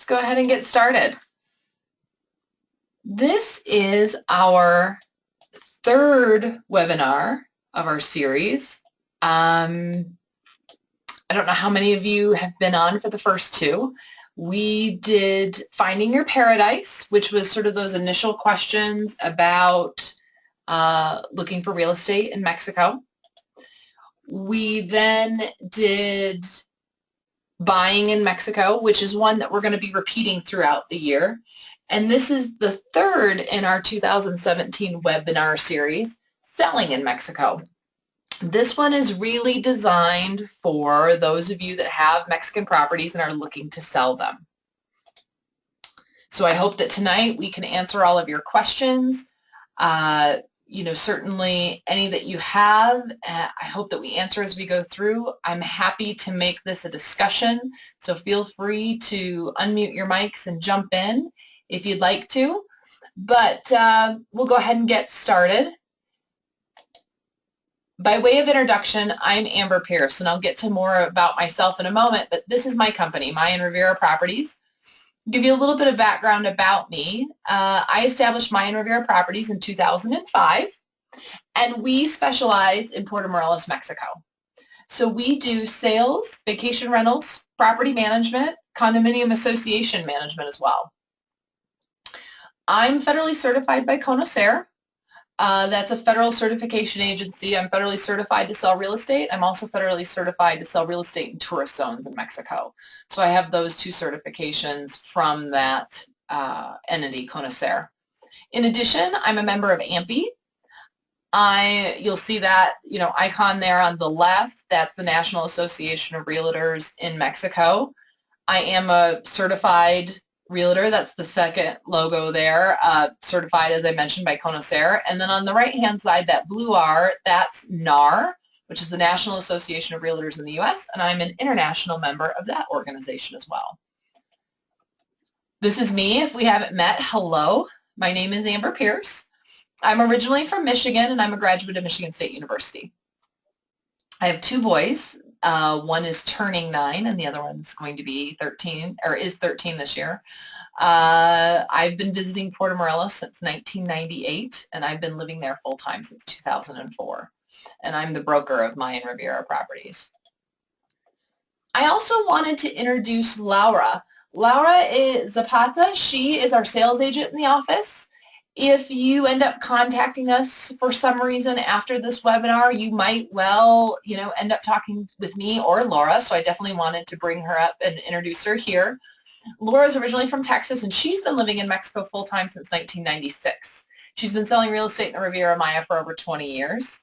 go ahead and get started. This is our third webinar of our series. I don't know how many of you have been on for the first two. We did Finding Your Paradise, which was sort of those initial questions about looking for real estate in Mexico. We then did Buying in Mexico, which is one that we're going to be repeating throughout the year. And this is the third in our 2017 webinar series, Selling in Mexico. This one is really designed for those of you that have Mexican properties and are looking to sell them. So I hope that tonight we can answer all of your questions. Certainly any that you have, I hope that we answer as we go through. I'm happy to make this a discussion, so feel free to unmute your mics and jump in if you'd like to. But we'll go ahead and get started. By way of introduction, I'm Amber Pierce, and I'll get to more about myself in a moment, but this is my company, Mayan Riviera Properties. Give you a little bit of background about me. I established Mayan Riviera Properties in 2005, and we specialize in Puerto Morelos, Mexico. So we do sales, vacation rentals, property management, condominium association management as well. I'm federally certified by Conocer. That's a federal certification agency. I'm federally certified to sell real estate. I'm also federally certified to sell real estate in tourist zones in Mexico. So I have those two certifications from that entity, Conocer. In addition, I'm a member of AMPI. You'll see that icon there on the left. That's the National Association of Realtors in Mexico. I am a certified realtor. That's the second logo there, certified, as I mentioned, by Conocer. And then on the right-hand side, that blue R, that's NAR, which is the National Association of Realtors in the U.S., and I'm an international member of that organization as well. This is me. If we haven't met, hello. My name is Amber Pierce. I'm originally from Michigan, and I'm a graduate of Michigan State University. I have two boys. One is turning 9, and the other one's going to be 13, or is 13 this year. I've been visiting Puerto Morelos since 1998, and I've been living there full-time since 2004. And I'm the broker of Mayan Riviera Properties. I also wanted to introduce Laura. Laura Zapata. She is our sales agent in the office. If you end up contacting us for some reason after this webinar, you might well, end up talking with me or Laura, so I definitely wanted to bring her up and introduce her here. Laura is originally from Texas, and she's been living in Mexico full-time since 1996. She's been selling real estate in the Riviera Maya for over 20 years.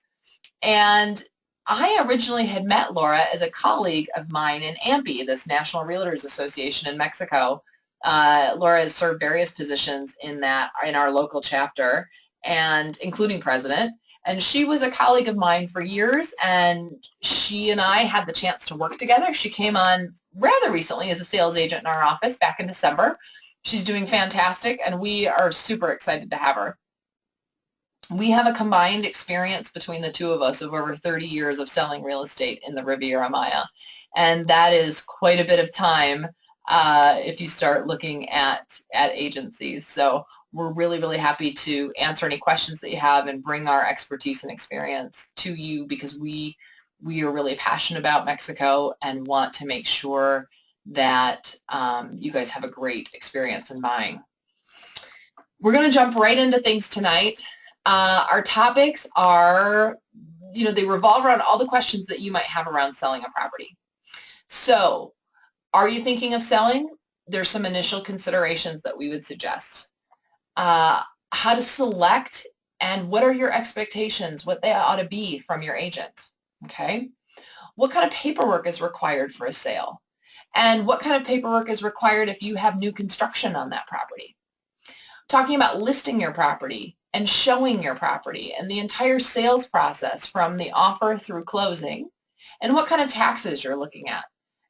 And I originally had met Laura as a colleague of mine in AMPI, this National Realtors Association in Mexico. Laura has served various positions in our local chapter, and including president. And she was a colleague of mine for years, and she and I had the chance to work together. She came on rather recently as a sales agent in our office back in December. She's doing fantastic, and we are super excited to have her. We have a combined experience between the two of us of over 30 years of selling real estate in the Riviera Maya, and that is quite a bit of time if you start looking at agencies. So we're really, really happy to answer any questions that you have and bring our expertise and experience to you, because we are really passionate about Mexico and want to make sure that you guys have a great experience in buying. We're going to jump right into things tonight. Our topics are, they revolve around all the questions that you might have around selling a property. So, are you thinking of selling? There's some initial considerations that we would suggest. How to select, and what are your expectations, what they ought to be from your agent, okay? What kind of paperwork is required for a sale? And what kind of paperwork is required if you have new construction on that property? Talking about listing your property and showing your property and the entire sales process from the offer through closing, and what kind of taxes you're looking at.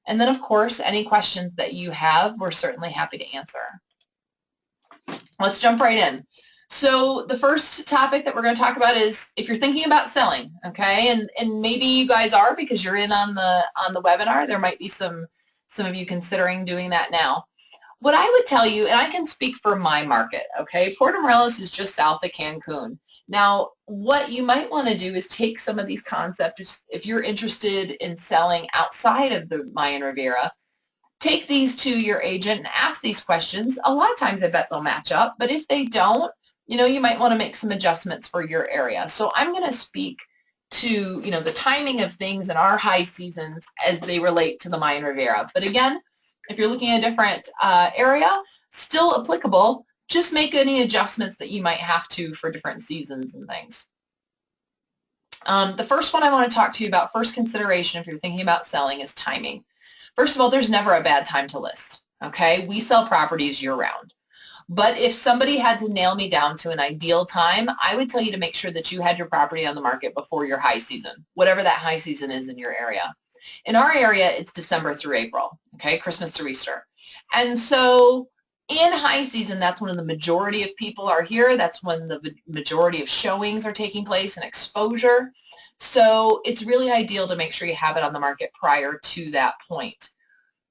And then, of course, any questions that you have, we're certainly happy to answer. Let's jump right in. So the first topic that we're going to talk about is if you're thinking about selling, okay, and maybe you guys are because you're in on the webinar. There might be some of you considering doing that now. what I would tell you, and I can speak for my market, okay, Puerto Morelos is just south of Cancun. Now, what you might want to do is take some of these concepts, if you're interested in selling outside of the Mayan Riviera, take these to your agent and ask these questions. A lot of times I bet they'll match up, but if they don't, you might want to make some adjustments for your area. So I'm going to speak to, the timing of things in our high seasons as they relate to the Mayan Riviera. But again, if you're looking at a different area, still applicable, just make any adjustments that you might have to for different seasons and things. The first one I want to talk to you about, first consideration if you're thinking about selling, is timing. First of all, there's never a bad time to list, okay? We sell properties year-round. But if somebody had to nail me down to an ideal time, I would tell you to make sure that you had your property on the market before your high season, whatever that high season is in your area. In our area, it's December through April, okay, Christmas through Easter. And so in high season, that's when the majority of people are here. That's when the majority of showings are taking place and exposure. So it's really ideal to make sure you have it on the market prior to that point.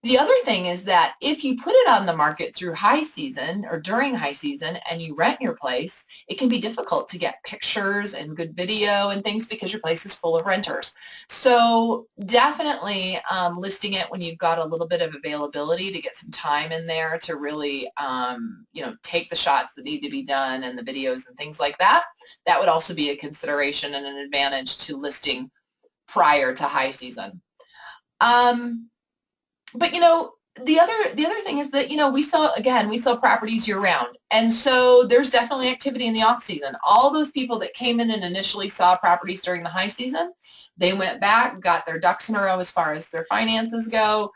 The other thing is that if you put it on the market through high season or during high season and you rent your place, it can be difficult to get pictures and good video and things because your place is full of renters. So definitely listing it when you've got a little bit of availability to get some time in there to really, take the shots that need to be done and the videos and things like that. That would also be a consideration and an advantage to listing prior to high season. But the other thing is that we sell properties year round, and so there's definitely activity in the off season. All those people that came in and initially saw properties during the high season, they went back, got their ducks in a row as far as their finances go,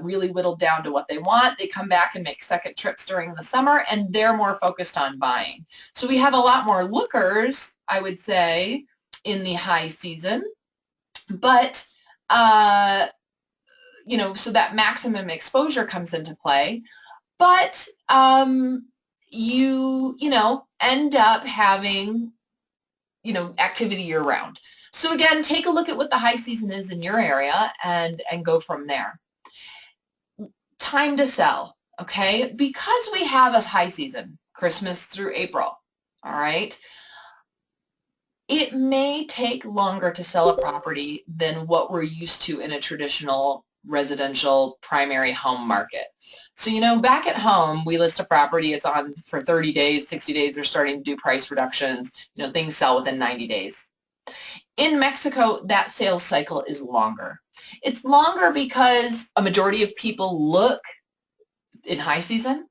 really whittled down to what they want. They come back and make second trips during the summer, and they're more focused on buying. So we have a lot more lookers, I would say, in the high season, but so that maximum exposure comes into play, but you end up having, activity year round. So again, take a look at what the high season is in your area and go from there. Time to sell, okay? Because we have a high season, Christmas through April, all right? It may take longer to sell a property than what we're used to in a traditional residential primary home market. So, back at home, we list a property, it's on for 30 days, 60 days, they're starting to do price reductions, things sell within 90 days. In Mexico, that sales cycle is longer. It's longer because a majority of people look in high season.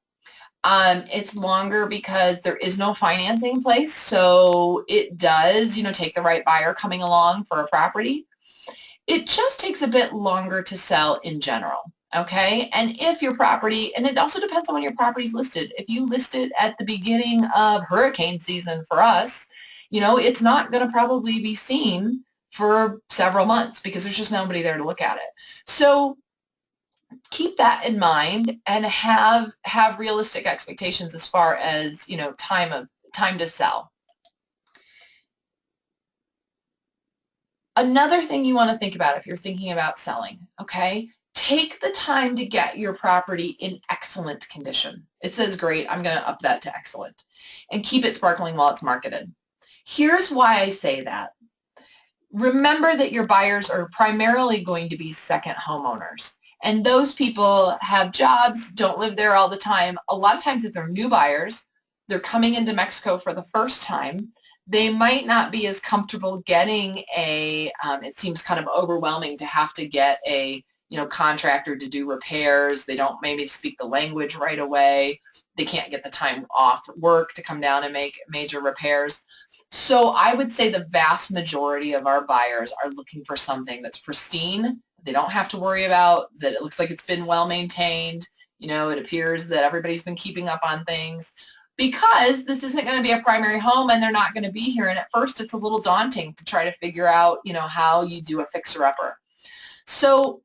It's longer because there is no financing in place, so it does, take the right buyer coming along for a property. It just takes a bit longer to sell in general, okay? And if your property, and it also depends on when your property is listed. If you list it at the beginning of hurricane season for us, it's not going to probably be seen for several months because there's just nobody there to look at it. So keep that in mind and have realistic expectations as far as, time to sell. Another thing you want to think about if you're thinking about selling, okay? Take the time to get your property in excellent condition. It says great, I'm going to up that to excellent. And keep it sparkling while it's marketed. Here's why I say that. Remember that your buyers are primarily going to be second homeowners. And those people have jobs, don't live there all the time. A lot of times if they're new buyers, they're coming into Mexico for the first time, they might not be as comfortable getting it seems kind of overwhelming to have to get a, contractor to do repairs. They don't maybe speak the language right away. They can't get the time off work to come down and make major repairs. So I would say the vast majority of our buyers are looking for something that's pristine. They don't have to worry about that it looks like it's been well maintained. It appears that everybody's been keeping up on things, because this isn't going to be a primary home and they're not going to be here. And at first it's a little daunting to try to figure out, how you do a fixer-upper. So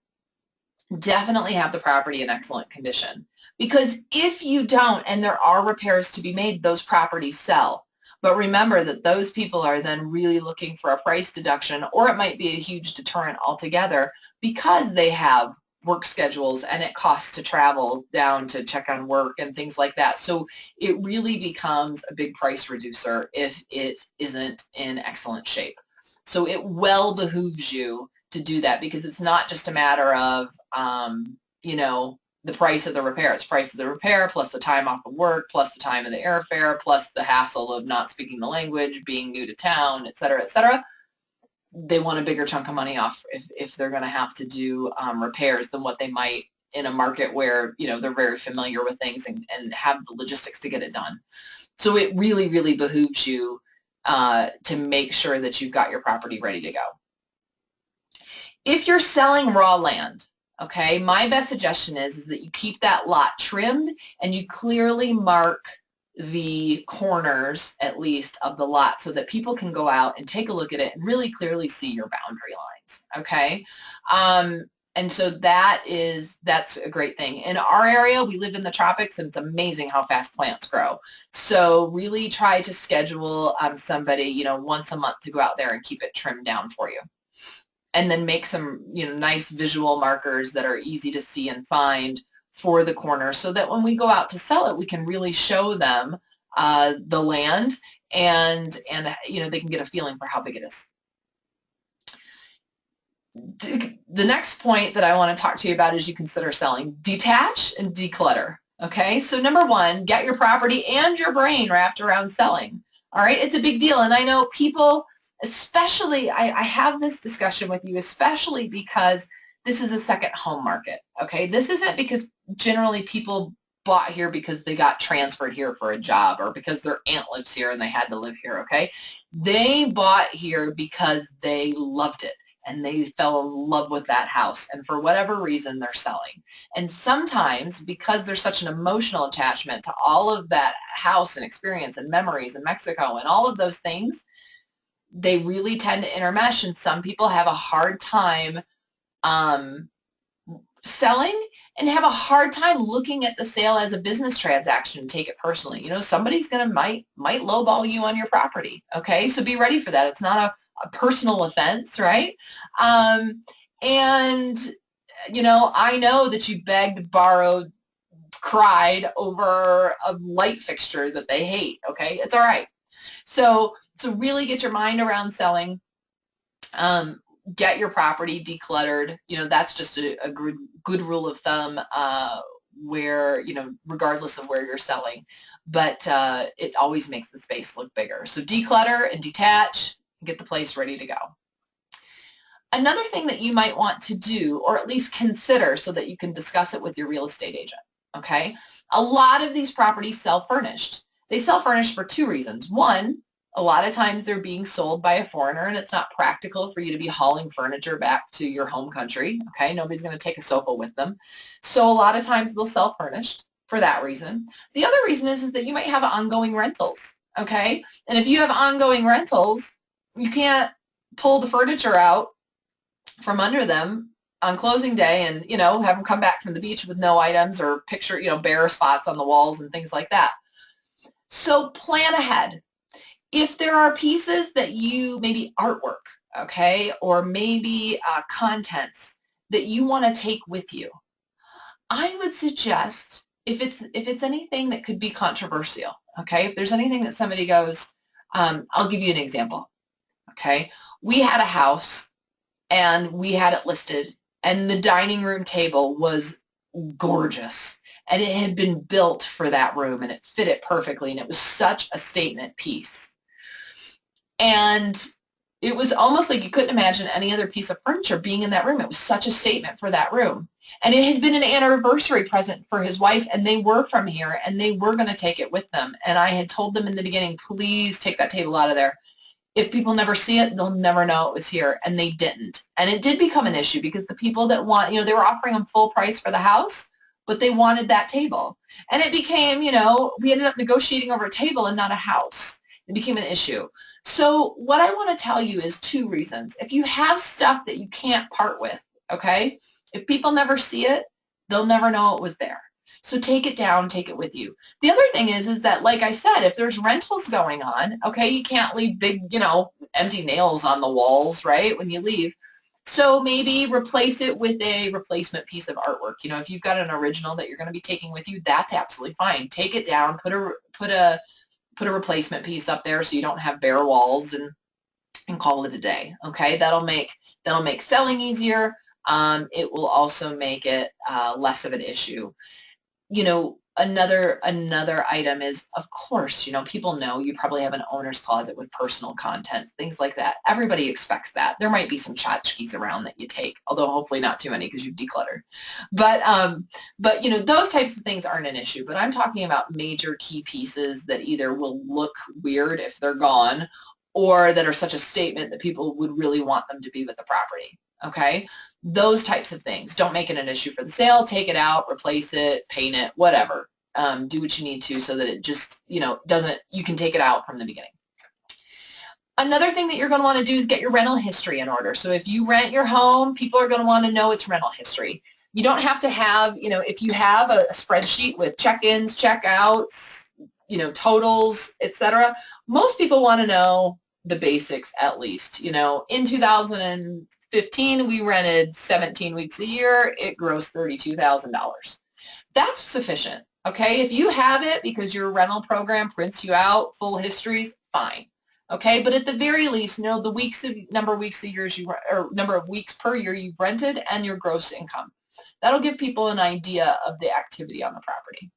definitely have the property in excellent condition, because if you don't and there are repairs to be made, those properties sell. But remember that those people are then really looking for a price deduction, or it might be a huge deterrent altogether because they have work schedules, and it costs to travel down to check on work and things like that. So it really becomes a big price reducer if it isn't in excellent shape. So it well behooves you to do that, because it's not just a matter of, you know, the price of the repair. It's price of the repair plus the time off of work plus the time of the airfare plus the hassle of not speaking the language, being new to town, et cetera, et cetera. They want a bigger chunk of money off if they're going to have to do repairs than what they might in a market where, you know, they're very familiar with things and have the logistics to get it done. So it really, really behooves you to make sure that you've got your property ready to go. If you're selling raw land, okay, my best suggestion is that you keep that lot trimmed and you clearly mark the corners, at least, of the lot so that people can go out and take a look at it and really clearly see your boundary lines, okay? And so that's a great thing. In our area, we live in the tropics, and it's amazing how fast plants grow. So really try to schedule somebody, you know, once a month to go out there and keep it trimmed down for you. And then make some, you know, nice visual markers that are easy to see and find for the corner, so that when we go out to sell it, we can really show them the land, and you know, they can get a feeling for how big it is. The next point that I want to talk to you about as you consider selling: detach and declutter. Okay, so number one, get your property and your brain wrapped around selling. All right, it's a big deal, and I know people, especially, I have this discussion with you, especially because this is a second home market, okay? This isn't because generally people bought here because they got transferred here for a job or because their aunt lives here and they had to live here, okay? They bought here because they loved it and they fell in love with that house, and for whatever reason they're selling. And sometimes, because there's such an emotional attachment to all of that house and experience and memories in Mexico and all of those things, they really tend to intermesh, and some people have a hard time selling and have a hard time looking at the sale as a business transaction and take it personally. You know, somebody's gonna might lowball you on your property, okay? So be ready for that. It's not a personal offense, right? And you know, I know that you begged, borrowed, cried over a light fixture that they hate, okay? It's all right. So really get your mind around selling. Get your property decluttered. You know, that's just a good rule of thumb where, you know, regardless of where you're selling, but it always makes the space look bigger. So declutter and detach and get the place ready to go. Another thing that you might want to do, or at least consider so that you can discuss it with your real estate agent, okay? A lot of these properties sell furnished. They sell furnished for two reasons. One, a lot of times they're being sold by a foreigner and it's not practical for you to be hauling furniture back to your home country, okay? Nobody's going to take a sofa with them. So a lot of times they'll sell furnished for that reason. The other reason is that you might have ongoing rentals, okay? And if you have ongoing rentals, you can't pull the furniture out from under them on closing day and, you know, have them come back from the beach with no items or picture, you know, bare spots on the walls and things like that. So plan ahead. If there are pieces that you, maybe artwork, okay, or maybe contents that you want to take with you, I would suggest, if it's anything that could be controversial, okay, if there's anything that somebody goes, I'll give you an example, okay. We had a house and we had it listed, and the dining room table was gorgeous. And it had been built for that room and it fit it perfectly, and it was such a statement piece. And it was almost like you couldn't imagine any other piece of furniture being in that room. It was such a statement for that room. And it had been an anniversary present for his wife, and they were from here, and they were going to take it with them. And I had told them in the beginning, please take that table out of there. If people never see it, they'll never know it was here, and they didn't. And it did become an issue because the people that want, you know, they were offering them full price for the house, but they wanted that table. And it became, you know, we ended up negotiating over a table and not a house. It became an issue. So what I want to tell you is two reasons. If you have stuff that you can't part with, okay, if people never see it, they'll never know it was there. So take it down, take it with you. The other thing is that, like I said, if there's rentals going on, okay, you can't leave big, you know, empty nails on the walls, right, when you leave. So maybe replace it with a replacement piece of artwork. You know, if you've got an original that you're going to be taking with you, that's absolutely fine. Take it down, put a replacement piece up there so you don't have bare walls, and call it a day. Okay, that'll make selling easier. It will also make it less of an issue. You know, another item is, of course, you know, people know you probably have an owner's closet with personal contents, things like that. Everybody expects that. There might be some tchotchkes around that you take, although hopefully not too many because you've decluttered. But you know, those types of things aren't an issue. But I'm talking about major key pieces that either will look weird if they're gone, or that are such a statement that people would really want them to be with the property. Okay, those types of things. Don't make it an issue for the sale. Take it out, replace it, paint it, whatever. Do what you need to so that it just, you know, doesn't, you can take it out from the beginning. Another thing that you're going to want to do is get your rental history in order. So if you rent your home, people are going to want to know its rental history. You don't have to have, you know, if you have a spreadsheet with check-ins, check-outs, you know, totals, etc., most people want to know the basics at least. You know, in 2015, we rented 17 weeks a year. It grossed $32,000. That's sufficient. Okay, if you have it because your rental program prints you out full histories, fine. Okay, but at the very least, know the number of weeks per year you've rented and your gross income. That'll give people an idea of the activity on the property.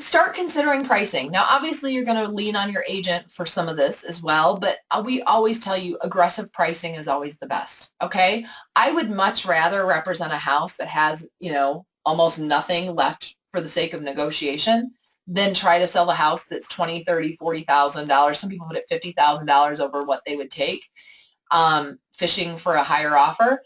Start considering pricing. Now, obviously, you're going to lean on your agent for some of this as well, but we always tell you aggressive pricing is always the best, okay? I would much rather represent a house that has, you know, almost nothing left for the sake of negotiation than try to sell a house that's $20,000, $30,000, $40,000. Some people put it $50,000 over what they would take, fishing for a higher offer.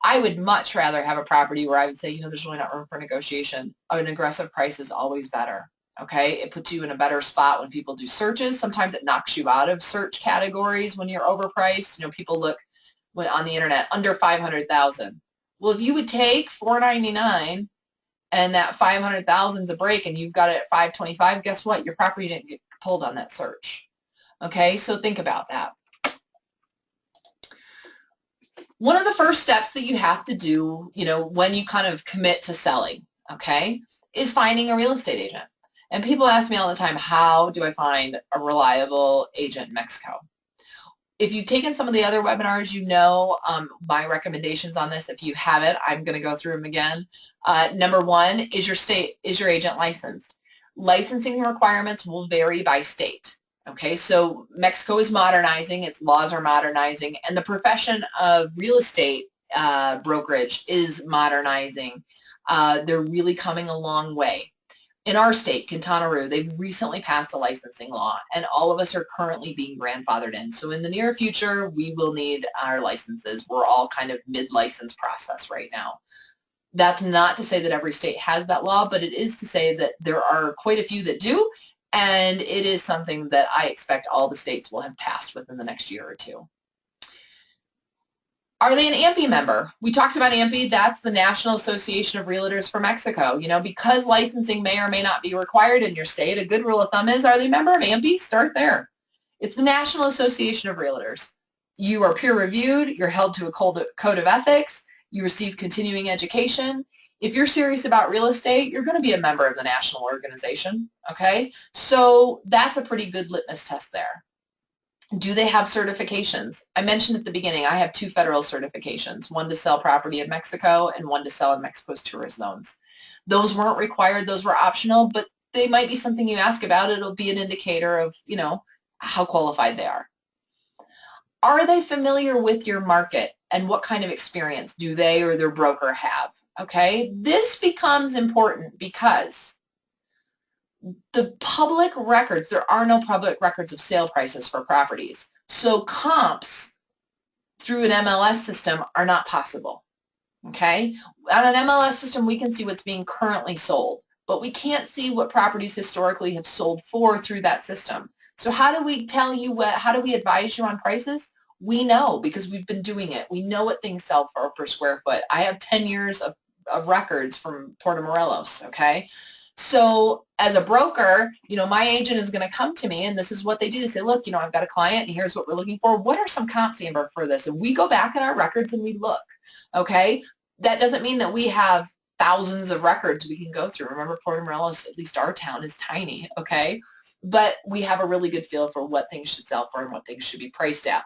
I would much rather have a property where I would say, you know, there's really not room for negotiation. An aggressive price is always better. Okay, it puts you in a better spot when people do searches. Sometimes it knocks you out of search categories when you're overpriced. You know, people look on the internet under 500,000. Well, if you would take $499 and that 500,000 is a break and you've got it at 525, guess what? Your property didn't get pulled on that search. Okay, so think about that. One of the first steps that you have to do, you know, when you kind of commit to selling, okay, is finding a real estate agent. And people ask me all the time, how do I find a reliable agent in Mexico? If you've taken some of the other webinars, you know my recommendations on this. If you haven't, I'm going to go through them again. Number one, is your agent licensed? Licensing requirements will vary by state. Okay, so Mexico is modernizing, its laws are modernizing, and the profession of real estate brokerage is modernizing. They're really coming a long way. In our state, Quintana Roo, they've recently passed a licensing law, and all of us are currently being grandfathered in. So in the near future, we will need our licenses. We're all kind of mid-license process right now. That's not to say that every state has that law, but it is to say that there are quite a few that do, and it is something that I expect all the states will have passed within the next year or two. Are they an AMPI member? We talked about AMPI. That's the National Association of Realtors for Mexico. You know, because licensing may or may not be required in your state, a good rule of thumb is, are they a member of AMPI? Start there. It's the National Association of Realtors. You are peer reviewed. You're held to a code of ethics. You receive continuing education. If you're serious about real estate, you're going to be a member of the national organization. Okay? So that's a pretty good litmus test there. Do they have certifications? I mentioned at the beginning, I have 2 federal certifications, one to sell property in Mexico and one to sell in Mexico's tourist zones. Those weren't required, those were optional, but they might be something you ask about. It'll be an indicator of, you know, how qualified they are. Are they familiar with your market and what kind of experience do they or their broker have? Okay, this becomes important because the public records, there are no public records of sale prices for properties. So comps through an MLS system are not possible. Okay? On an MLS system, we can see what's being currently sold, but we can't see what properties historically have sold for through that system. So how do we tell you how do we advise you on prices? We know because we've been doing it. We know what things sell for per square foot. I have 10 years of records from Puerto Morelos, okay? So as a broker, my agent is going to come to me, and this is what they do. They say, look, I've got a client, and here's what we're looking for. What are some comps, Amber, for this? And we go back in our records and we look, okay? That doesn't mean that we have thousands of records we can go through. Remember, Port Morelos, at least our town, is tiny, okay? But we have a really good feel for what things should sell for and what things should be priced at.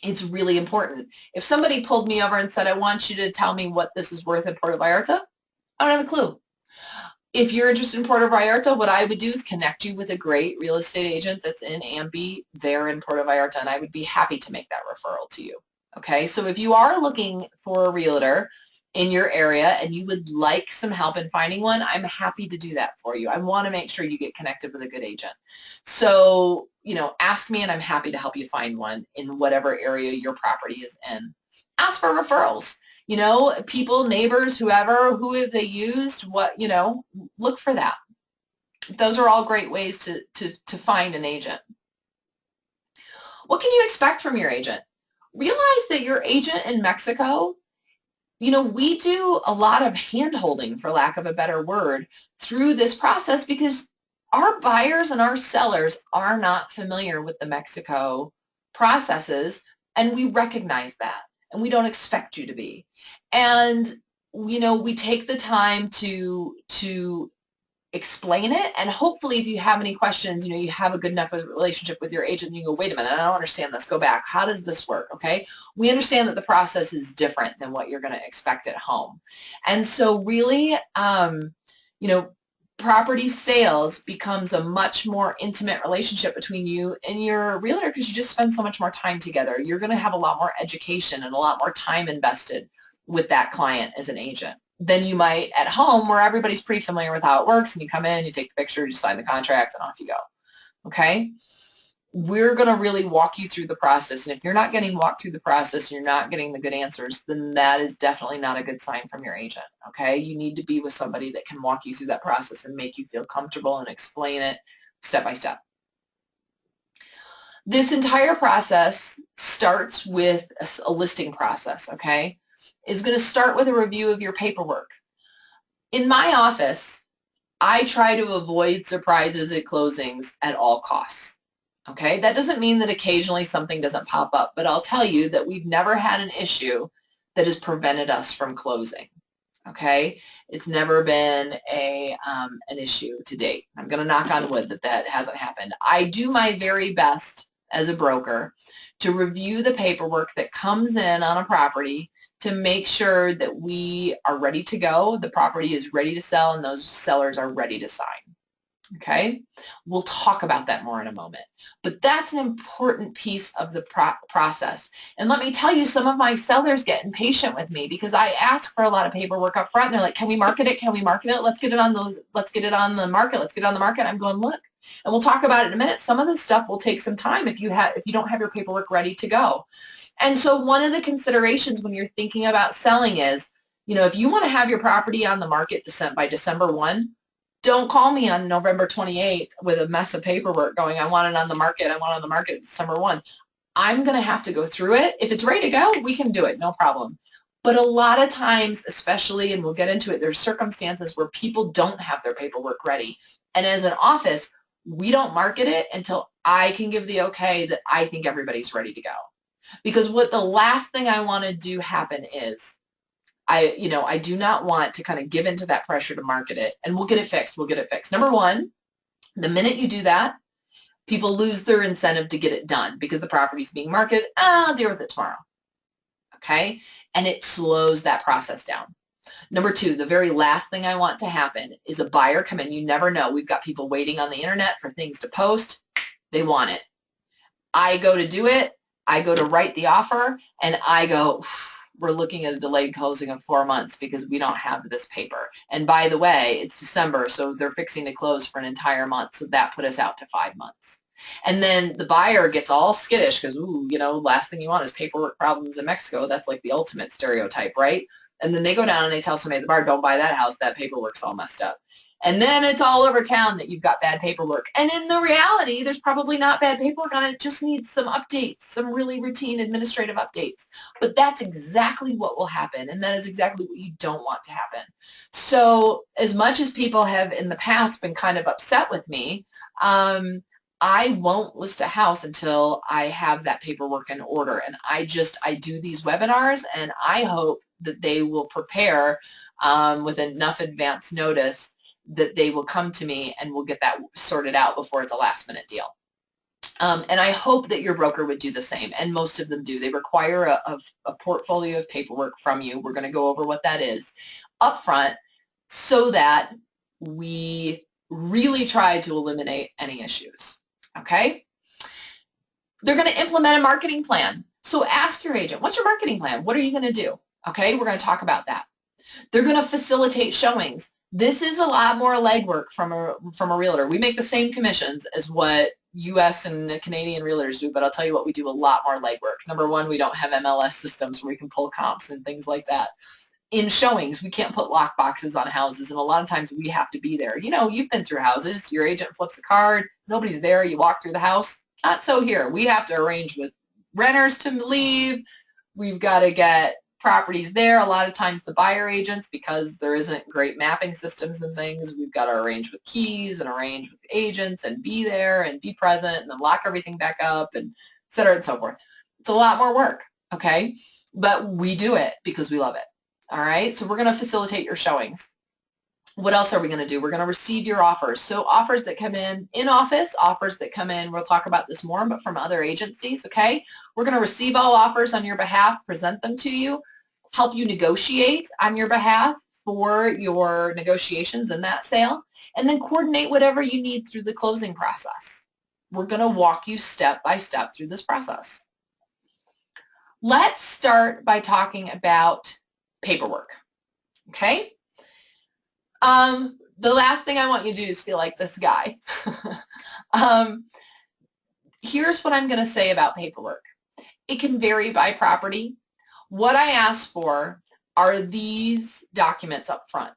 It's really important. If somebody pulled me over and said, I want you to tell me what this is worth in Puerto Vallarta, I don't have a clue. If you're interested in Puerto Vallarta, what I would do is connect you with a great real estate agent that's in Amby there in Puerto Vallarta, and I would be happy to make that referral to you. Okay, so if you are looking for a realtor in your area and you would like some help in finding one, I'm happy to do that for you. I want to make sure you get connected with a good agent. So, ask me and I'm happy to help you find one in whatever area your property is in. Ask for referrals. People, neighbors, whoever, who have they used, what, look for that. Those are all great ways to find an agent. What can you expect from your agent? Realize that your agent in Mexico, we do a lot of hand-holding, for lack of a better word, through this process because our buyers and our sellers are not familiar with the Mexico processes, and we recognize that, and we don't expect you to be. And, we take the time to explain it, and hopefully if you have any questions, you have a good enough relationship with your agent, and you go, wait a minute, I don't understand this, go back, how does this work? Okay, we understand that the process is different than what you're going to expect at home. And so really, property sales becomes a much more intimate relationship between you and your realtor because you just spend so much more time together. You're going to have a lot more education and a lot more time invested with that client as an agent than you might at home, where everybody's pretty familiar with how it works, and you come in, you take the pictures, you sign the contracts, and off you go. Okay? We're going to really walk you through the process, and if you're not getting walked through the process and you're not getting the good answers, then that is definitely not a good sign from your agent. Okay? You need to be with somebody that can walk you through that process and make you feel comfortable and explain it step by step. This entire process starts with a listing process, okay? Is going to start with a review of your paperwork. In my office, I try to avoid surprises at closings at all costs. Okay, that doesn't mean that occasionally something doesn't pop up, but I'll tell you that we've never had an issue that has prevented us from closing. Okay, it's never been an issue to date. I'm going to knock on wood that hasn't happened. I do my very best as a broker to review the paperwork that comes in on a property to make sure that we are ready to go, the property is ready to sell, and those sellers are ready to sign. Okay? We'll talk about that more in a moment. But that's an important piece of the process. And let me tell you, some of my sellers get impatient with me because I ask for a lot of paperwork up front, and they're like, can we market it? Can we market it? Let's get it on the market. Let's get it on the market. I'm going, look, and we'll talk about it in a minute. Some of this stuff will take some time if you don't have your paperwork ready to go. And so one of the considerations when you're thinking about selling is, if you want to have your property on the market by December 1, don't call me on November 28th with a mess of paperwork going, I want it on the market, I want it on the market December 1. I'm going to have to go through it. If it's ready to go, we can do it, no problem. But a lot of times, especially, and we'll get into it, there's circumstances where people don't have their paperwork ready. And as an office, we don't market it until I can give the okay that I think everybody's ready to go. Because what the last thing I want to do happen is I do not want to kind of give into that pressure to market it, and we'll get it fixed. We'll get it fixed. Number one, the minute you do that, people lose their incentive to get it done because the property's being marketed. I'll deal with it tomorrow. Okay? And it slows that process down. Number two, the very last thing I want to happen is a buyer come in. You never know. We've got people waiting on the internet for things to post. They want it. I go to do it. I go to write the offer, and I go, we're looking at a delayed closing of 4 months because we don't have this paper. And by the way, it's December, so they're fixing to close for an entire month, so that put us out to 5 months. And then the buyer gets all skittish because, last thing you want is paperwork problems in Mexico. That's like the ultimate stereotype, right? And then they go down and they tell somebody at the bar, don't buy that house, that paperwork's all messed up. And then it's all over town that you've got bad paperwork. And in the reality, there's probably not bad paperwork on it. It just needs some updates, some really routine administrative updates. But that's exactly what will happen, and that is exactly what you don't want to happen. So as much as people have in the past been kind of upset with me, I won't list a house until I have that paperwork in order. And I do these webinars, and I hope that they will prepare with enough advance notice that they will come to me and we'll get that sorted out before it's a last minute deal. And I hope that your broker would do the same, and most of them do. They require a portfolio of paperwork from you. We're going to go over what that is up front so that we really try to eliminate any issues. Okay? They're going to implement a marketing plan. So ask your agent, what's your marketing plan? What are you going to do? Okay, we're going to talk about that. They're going to facilitate showings. This is a lot more legwork from a realtor. We make the same commissions as what U.S. and Canadian realtors do, but I'll tell you what, we do a lot more legwork. Number one, we don't have MLS systems where we can pull comps and things like that. In showings, we can't put lock boxes on houses, and a lot of times we have to be there. You know, you've been through houses. Your agent flips a card. Nobody's there. You walk through the house. Not so here. We have to arrange with renters to leave. We've got to get properties there. A lot of times the buyer agents, because there isn't great mapping systems and things, we've got to arrange with keys and arrange with agents and be there and be present and then lock everything back up and et cetera and so forth. It's a lot more work, okay? But we do it because we love it, all right? So we're going to facilitate your showings. What else are we going to do? We're going to receive your offers. So offers that come in office, offers that come in, we'll talk about this more, but from other agencies, okay? We're going to receive all offers on your behalf, present them to you, help you negotiate on your behalf for your negotiations in that sale, and then coordinate whatever you need through the closing process. We're going to walk you step by step through this process. Let's start by talking about paperwork, okay? The last thing I want you to do is feel like this guy. Here's what I'm going to say about paperwork. It can vary by property. What I ask for are these documents up front.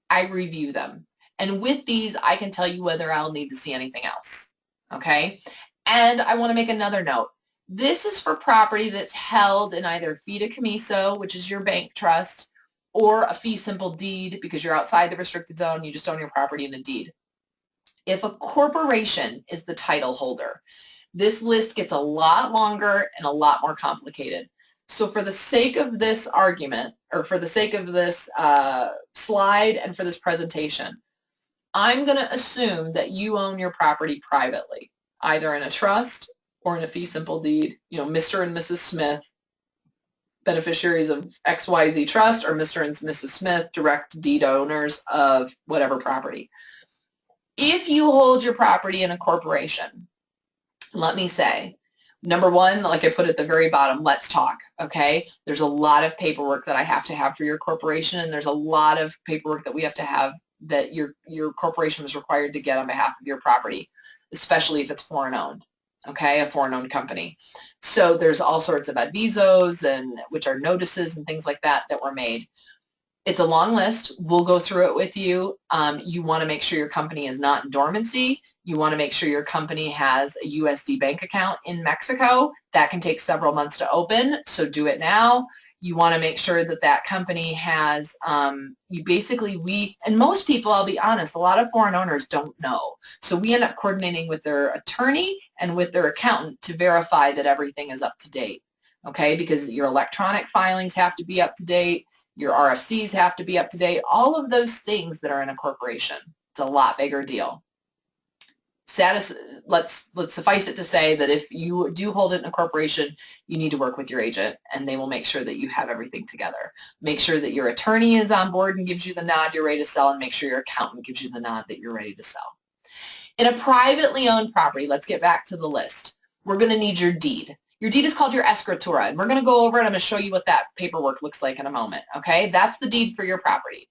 I review them. And with these, I can tell you whether I'll need to see anything else. Okay? And I want to make another note. This is for property that's held in either fideicomiso, which is your bank trust, or a fee simple deed because you're outside the restricted zone, you just own your property in a deed. If a corporation is the title holder, this list gets a lot longer and a lot more complicated. So for the sake of this argument, or for the sake of this slide and for this presentation, I'm going to assume that you own your property privately, either in a trust or in a fee simple deed, you know, Mr. and Mrs. Smith, beneficiaries of XYZ Trust, or Mr. and Mrs. Smith, direct deed owners of whatever property. If you hold your property in a corporation, let me say, number one, like I put at the very bottom, let's talk, okay? There's a lot of paperwork that I have to have for your corporation, and there's a lot of paperwork that we have to have that your corporation is required to get on behalf of your property, especially if it's foreign owned. Okay, a foreign-owned company. So there's all sorts of advisos, and which are notices and things like that that were made. It's a long list. We'll go through it with you. You want to make sure your company is not in dormancy. You want to make sure your company has a USD bank account in Mexico. That can take several months to open, so do it now. You want to make sure that that company has, and most people, I'll be honest, a lot of foreign owners don't know. So we end up coordinating with their attorney and with their accountant to verify that everything is up to date, okay? Because your electronic filings have to be up to date, your RFCs have to be up to date, all of those things that are in a corporation. It's a lot bigger deal. Let's suffice it to say that if you do hold it in a corporation, you need to work with your agent, and they will make sure that you have everything together. Make sure that your attorney is on board and gives you the nod you're ready to sell, and make sure your accountant gives you the nod that you're ready to sell. In a privately owned property, let's get back to the list. We're going to need your deed. Your deed is called your escritura, and we're going to go over it. I'm going to show you what that paperwork looks like in a moment, okay? That's the deed for your property.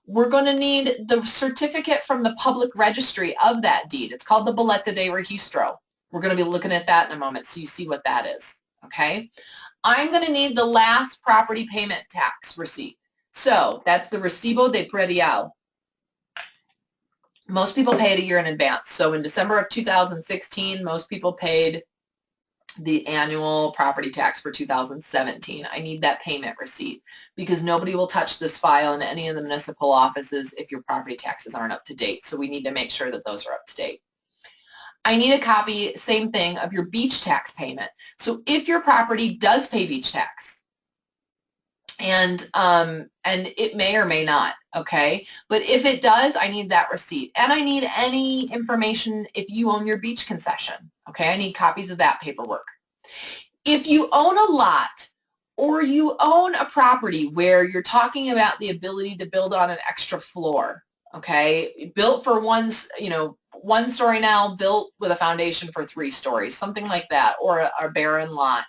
We're going to need the certificate from the public registry of that deed. It's called the Boleta de Registro. We're going to be looking at that in a moment so you see what that is, okay? I'm going to need the last property payment tax receipt. So that's the Recibo de Predial. Most people pay it a year in advance. So in December of 2016, most people paid the annual property tax for 2017. I need that payment receipt because nobody will touch this file in any of the municipal offices if your property taxes aren't up to date. So we need to make sure that those are up to date. I need a copy, same thing, of your beach tax payment. So if your property does pay beach tax, and it may or may not, okay? But if it does, I need that receipt. And I need any information if you own your beach concession, okay? I need copies of that paperwork. If you own a lot or you own a property where you're talking about the ability to build on an extra floor, okay? Built for one story now, built with a foundation for 3 stories, something like that, or a barren lot.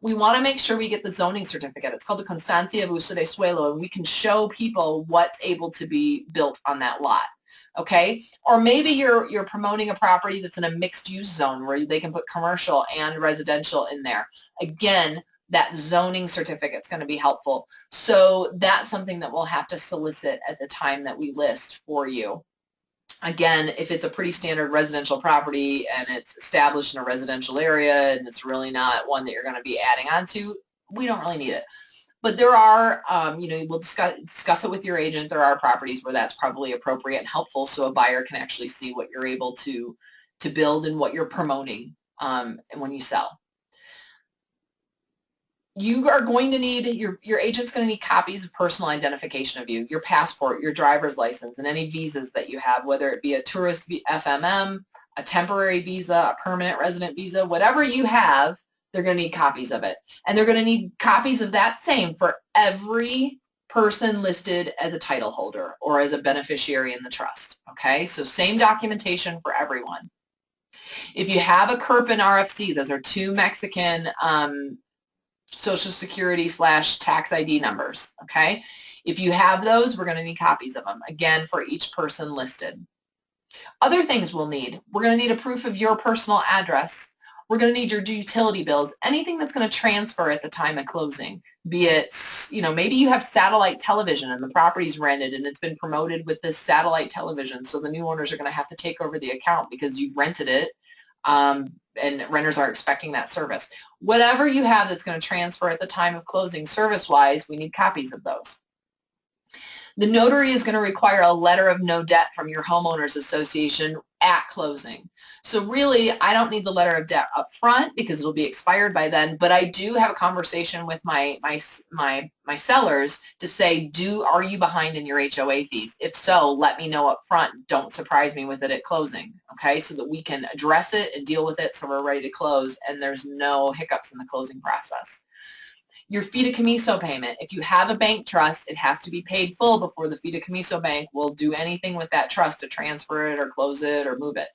We want to make sure we get the zoning certificate. It's called the Constancia de Uso de Suelo, and we can show people what's able to be built on that lot, okay? Or maybe you're promoting a property that's in a mixed-use zone where they can put commercial and residential in there. Again, that zoning certificate is going to be helpful. So that's something that we'll have to solicit at the time that we list for you. Again, if it's a pretty standard residential property and it's established in a residential area and it's really not one that you're going to be adding on to, we don't really need it. But there are, we'll discuss it with your agent. There are properties where that's probably appropriate and helpful so a buyer can actually see what you're able to build and what you're promoting when you sell. You are going to need, your agent's going to need copies of personal identification of you, your passport, your driver's license, and any visas that you have, whether it be a tourist FMM, a temporary visa, a permanent resident visa, whatever you have, they're going to need copies of it. And they're going to need copies of that same for every person listed as a title holder or as a beneficiary in the trust. Okay, so same documentation for everyone. If you have a CURP and RFC, those are 2 Mexican Social Security / tax ID numbers, okay? If you have those, we're going to need copies of them, again, for each person listed. Other things we'll need, we're going to need a proof of your personal address. We're going to need your utility bills, anything that's going to transfer at the time of closing, be it, maybe you have satellite television and the property's rented and it's been promoted with this satellite television, so the new owners are going to have to take over the account because you've rented it. And renters are expecting that service. Whatever you have that's going to transfer at the time of closing service-wise, we need copies of those. The notary is going to require a letter of no debt from your homeowners association at closing. So really, I don't need the letter of debt up front because it'll be expired by then, but I do have a conversation with my sellers to say, are you behind in your HOA fees? If so, let me know up front. Don't surprise me with it at closing, okay? So that we can address it and deal with it so we're ready to close and there's no hiccups in the closing process. Your fideicomiso payment, if you have a bank trust, it has to be paid full before the fideicomiso bank will do anything with that trust to transfer it or close it or move it.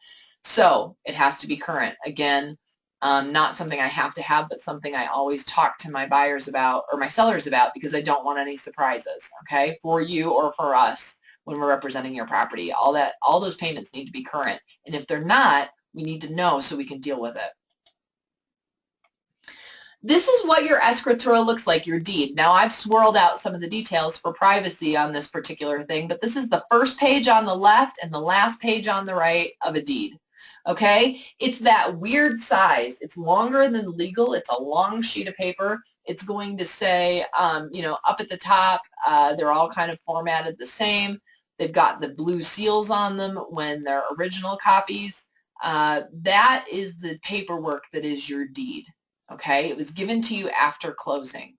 So it has to be current. Again, not something I have to have, but something I always talk to my buyers about or my sellers about because I don't want any surprises, okay, for you or for us when we're representing your property. All those payments need to be current. And if they're not, we need to know so we can deal with it. This is what your escritura looks like, your deed. Now I've swirled out some of the details for privacy on this particular thing, but this is the first page on the left and the last page on the right of a deed. Okay? It's that weird size. It's longer than legal. It's a long sheet of paper. It's going to say, up at the top, they're all kind of formatted the same. They've got the blue seals on them when they're original copies. That is the paperwork that is your deed. Okay, it was given to you after closing,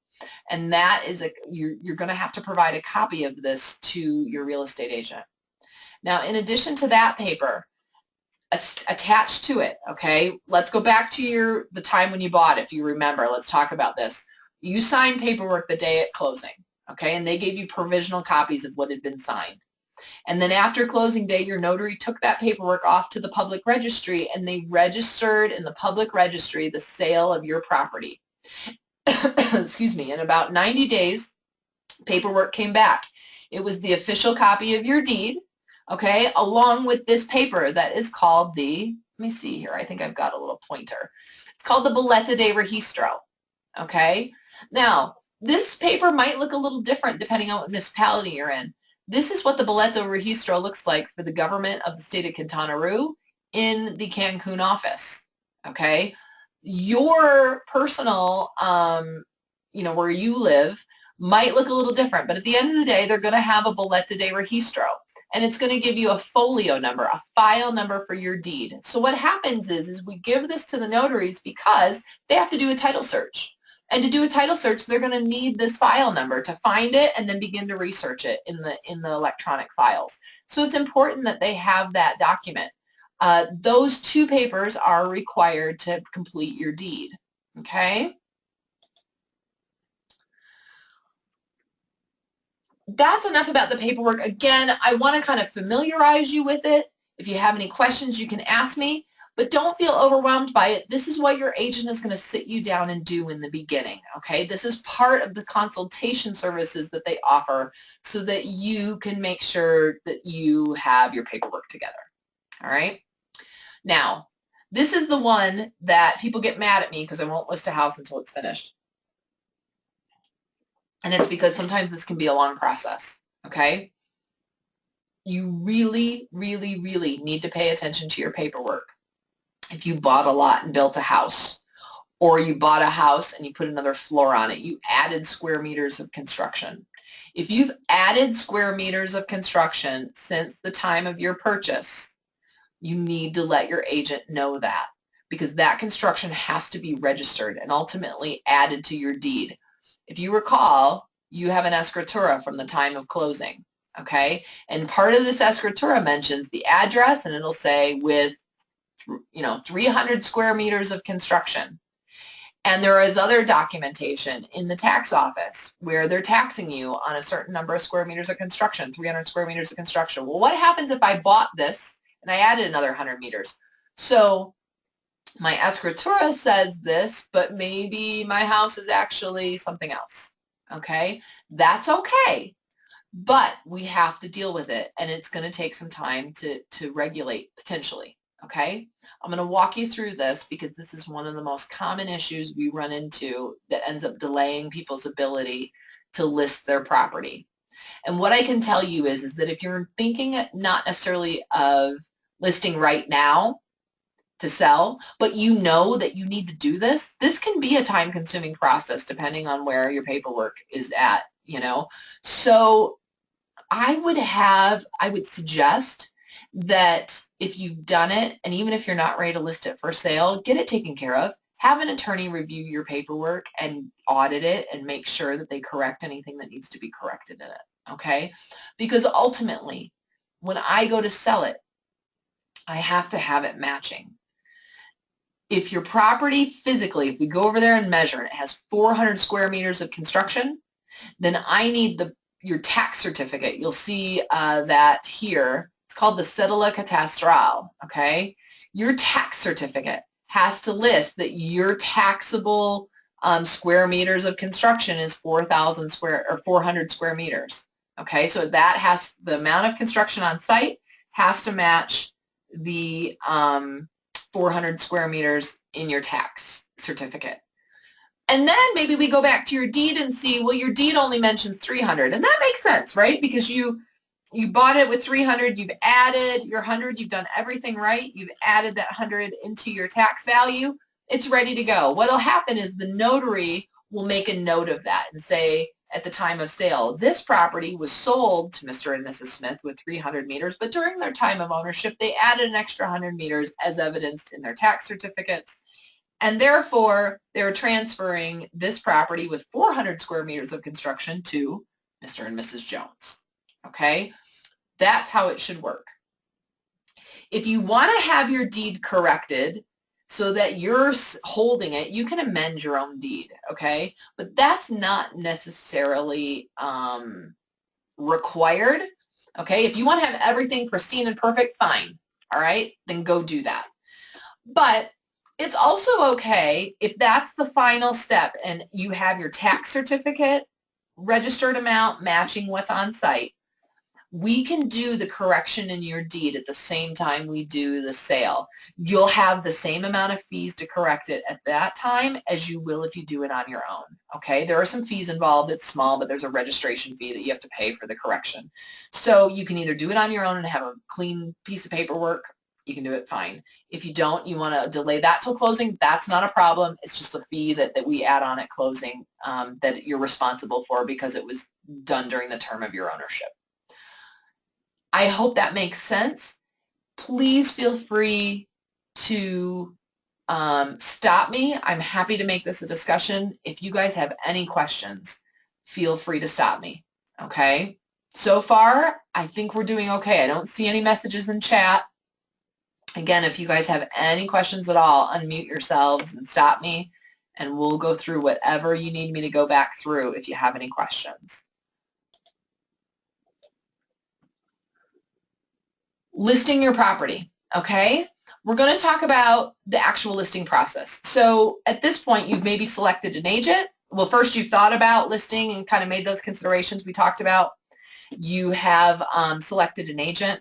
and that is you're going to have to provide a copy of this to your real estate agent. Now, in addition to that paper, attached to it, okay, let's go back to the time when you bought, if you remember. Let's talk about this. You signed paperwork the day at closing, okay, and they gave you provisional copies of what had been signed. And then after closing day, your notary took that paperwork off to the public registry and they registered in the public registry the sale of your property. Excuse me. In about 90 days, paperwork came back. It was the official copy of your deed, okay, along with this paper that is called let me see here, I think I've got a little pointer. It's called the Boleta de Registro, okay? Now, this paper might look a little different depending on what municipality you're in. This is what the Boleto Registro looks like for the government of the state of Quintana Roo in the Cancun office, okay? Your personal, where you live might look a little different, but at the end of the day, they're going to have a Boleta de Registro, and it's going to give you a folio number, a file number for your deed. So what happens is we give this to the notaries because they have to do a title search. And to do a title search, they're going to need this file number to find it and then begin to research it in the electronic files. So it's important that they have that document. Those two papers are required to complete your deed, okay? That's enough about the paperwork. Again, I want to kind of familiarize you with it. If you have any questions, you can ask me, but don't feel overwhelmed by it. This is what your agent is going to sit you down and do in the beginning, okay? This is part of the consultation services that they offer so that you can make sure that you have your paperwork together, all right? Now, this is the one that people get mad at me because I won't list a house until it's finished. And it's because sometimes this can be a long process, okay? You really, really, really need to pay attention to your paperwork. If you bought a lot and built a house, or you bought a house and you put another floor on it, you added square meters of construction. If you've added square meters of construction since the time of your purchase, you need to let your agent know that, because that construction has to be registered and ultimately added to your deed. If you recall, you have an escritura from the time of closing, okay? And part of this escritura mentions the address, and it'll say with, 300 square meters of construction. And there is other documentation in the tax office where they're taxing you on a certain number of square meters of construction, 300 square meters of construction. Well, what happens if I bought this and I added another 100 meters? So my escritura says this, but maybe my house is actually something else, okay? That's okay, but we have to deal with it, and it's going to take some time to regulate potentially, okay? I'm going to walk you through this because this is one of the most common issues we run into that ends up delaying people's ability to list their property. And what I can tell you is that if you're thinking not necessarily of listing right now to sell, but you know that you need to do this, this can be a time-consuming process depending on where your paperwork is at, So I would suggest that if you've done it, and even if you're not ready to list it for sale, get it taken care of. Have an attorney review your paperwork and audit it and make sure that they correct anything that needs to be corrected in it, okay? Because ultimately, when I go to sell it, I have to have it matching. If your property physically, if we go over there and measure it, has 400 square meters of construction, then I need your tax certificate. You'll see that here. It's called the Cedula Catastral, okay? Your tax certificate has to list that your taxable square meters of construction is 400 square meters, okay? So that has, the amount of construction on site has to match the 400 square meters in your tax certificate. And then maybe we go back to your deed and see, well, your deed only mentions 300. And that makes sense, right? Because you bought it with 300, you've added your 100, you've done everything right, you've added that 100 into your tax value, it's ready to go. What'll happen is the notary will make a note of that and say, at the time of sale, this property was sold to Mr. and Mrs. Smith with 300 meters, but during their time of ownership, they added an extra 100 meters as evidenced in their tax certificates. And therefore, they're transferring this property with 400 square meters of construction to Mr. and Mrs. Jones, okay? That's how it should work. If you want to have your deed corrected so that you're holding it, you can amend your own deed, okay? But that's not necessarily required, okay? If you want to have everything pristine and perfect, fine, all right? Then go do that. But it's also okay if that's the final step and you have your tax certificate, registered amount matching what's on site. we can do the correction in your deed at the same time we do the sale. You'll have the same amount of fees to correct it at that time as you will if you do it on your own. Okay, there are some fees involved. It's small, but there's a registration fee that you have to pay for the correction. So you can either do it on your own and have a clean piece of paperwork. You can do it fine. If you don't, you want to delay that till closing, that's not a problem. It's just a fee that we add on at closing that you're responsible for because it was done during the term of your ownership. I hope that makes sense. Please feel free to stop me. I'm happy to make this a discussion. If you guys have any questions, feel free to stop me, okay? So far, I think we're doing okay. I don't see any messages in chat. Again, if you guys have any questions at all, unmute yourselves and stop me, and we'll go through whatever you need me to go back through if you have any questions. Listing your property, okay? We're going to talk about the actual listing process. So at this point, you've maybe selected an agent. Well, first you've thought about listing and kind of made those considerations we talked about. You have selected an agent.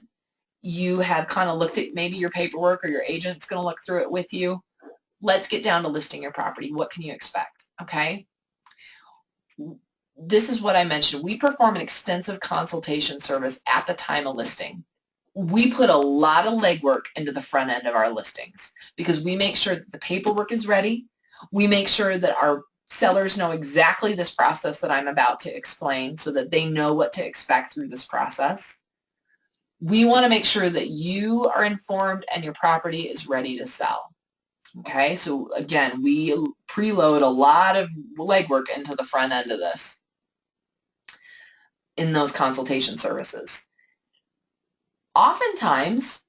You have kind of looked at maybe your paperwork, or your agent's going to look through it with you. Let's get down to listing your property. What can you expect, okay? This is what I mentioned. We perform an extensive consultation service at the time of listing. We put a lot of legwork into the front end of our listings because we make sure that the paperwork is ready. We make sure that our sellers know exactly this process that I'm about to explain so that they know what to expect through this process. We want to make sure that you are informed and your property is ready to sell. Okay, so again, we preload a lot of legwork into the front end of this in those consultation services. Oftentimes,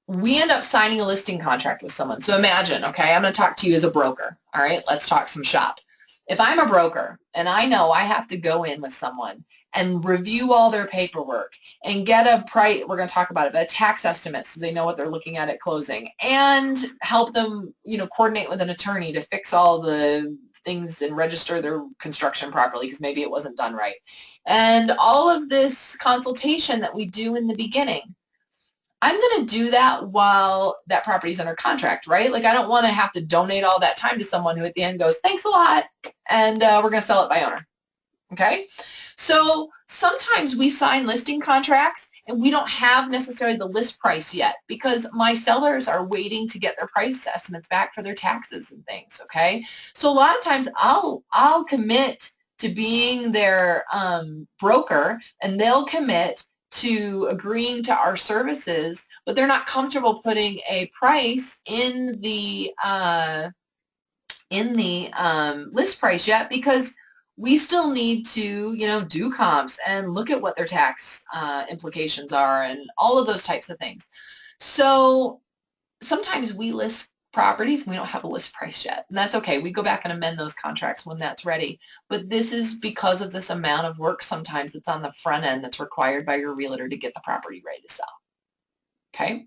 we end up signing a listing contract with someone. So imagine, okay, I'm going to talk to you as a broker. All right, let's talk some shop. If I'm a broker and I know I have to go in with someone and review all their paperwork and get a price, we're going to talk about it, but a tax estimate so they know what they're looking at closing, and help them, coordinate with an attorney to fix all the things and register their construction properly because maybe it wasn't done right. And all of this consultation that we do in the beginning, I'm going to do that while that property's under contract, right? Like I don't want to have to donate all that time to someone who at the end goes, thanks a lot, and we're going to sell it by owner, okay? So sometimes we sign listing contracts and we don't have necessarily the list price yet because my sellers are waiting to get their price estimates back for their taxes and things, okay? So a lot of times I'll commit to being their broker, and they'll commit to agreeing to our services, but they're not comfortable putting a price in the list price yet because we still need to, do comps and look at what their tax implications are and all of those types of things. So sometimes we list properties and we don't have a list price yet, and that's okay. We go back and amend those contracts when that's ready. But this is because of this amount of work sometimes that's on the front end that's required by your realtor to get the property ready to sell. Okay.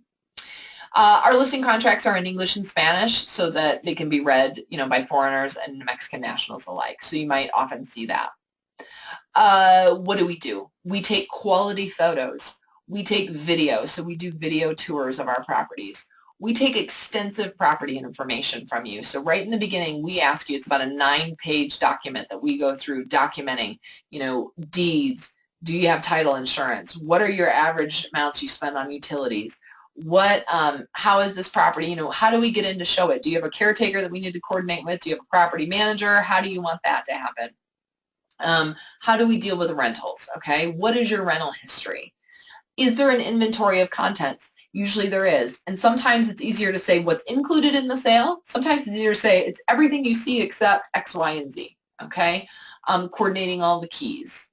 Our listing contracts are in English and Spanish so that they can be read, by foreigners and Mexican nationals alike. So you might often see that. What do? We take quality photos. We take video. So we do video tours of our properties. We take extensive property information from you. So right in the beginning, we ask you, it's about a 9-page document that we go through documenting, deeds. Do you have title insurance? What are your average amounts you spend on utilities? How is this property, how do we get in to show it? Do you have a caretaker that we need to coordinate with? Do you have a property manager? How do you want that to happen? How do we deal with rentals? Okay, what is your rental history? Is there an inventory of contents? Usually there is, and sometimes it's easier to say what's included in the sale. Sometimes it's easier to say it's everything you see except X, Y, and Z, okay? Coordinating all the keys.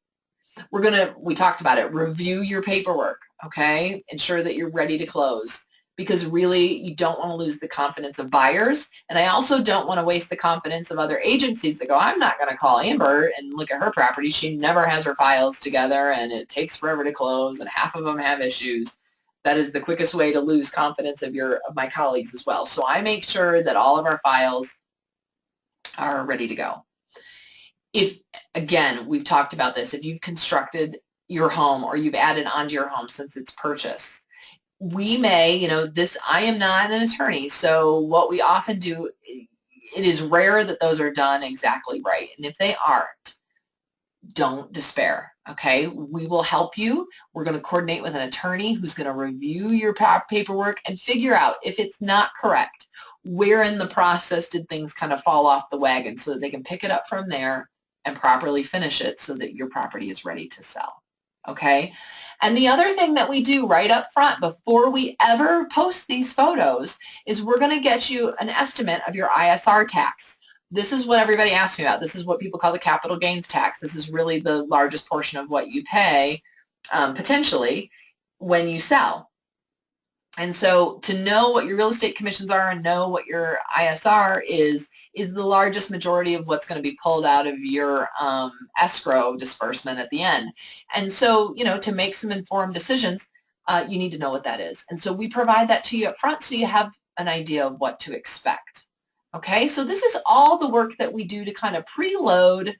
We talked about it, review your paperwork, okay? Ensure that you're ready to close because really you don't want to lose the confidence of buyers, and I also don't want to waste the confidence of other agencies that go, I'm not going to call Amber and look at her property. She never has her files together and it takes forever to close and half of them have issues. That is the quickest way to lose confidence of my colleagues as well. So I make sure that all of our files are ready to go. If, again, we've talked about this, if you've constructed your home or you've added onto your home since its purchase. We may, I am not an attorney, so what we often do, it is rare that those are done exactly right. And if they aren't, don't despair, okay? We will help you. We're going to coordinate with an attorney who's going to review your paperwork and figure out if it's not correct, where in the process did things kind of fall off the wagon so that they can pick it up from there and properly finish it so that your property is ready to sell, okay? And the other thing that we do right up front before we ever post these photos is we're going to get you an estimate of your ISR tax. This is what everybody asks me about. This is what people call the capital gains tax. This is really the largest portion of what you pay potentially when you sell. And so to know what your real estate commissions are and know what your ISR is the largest majority of what's going to be pulled out of your escrow disbursement at the end. And so, to make some informed decisions, you need to know what that is. And so we provide that to you up front so you have an idea of what to expect. Okay, so this is all the work that we do to kind of preload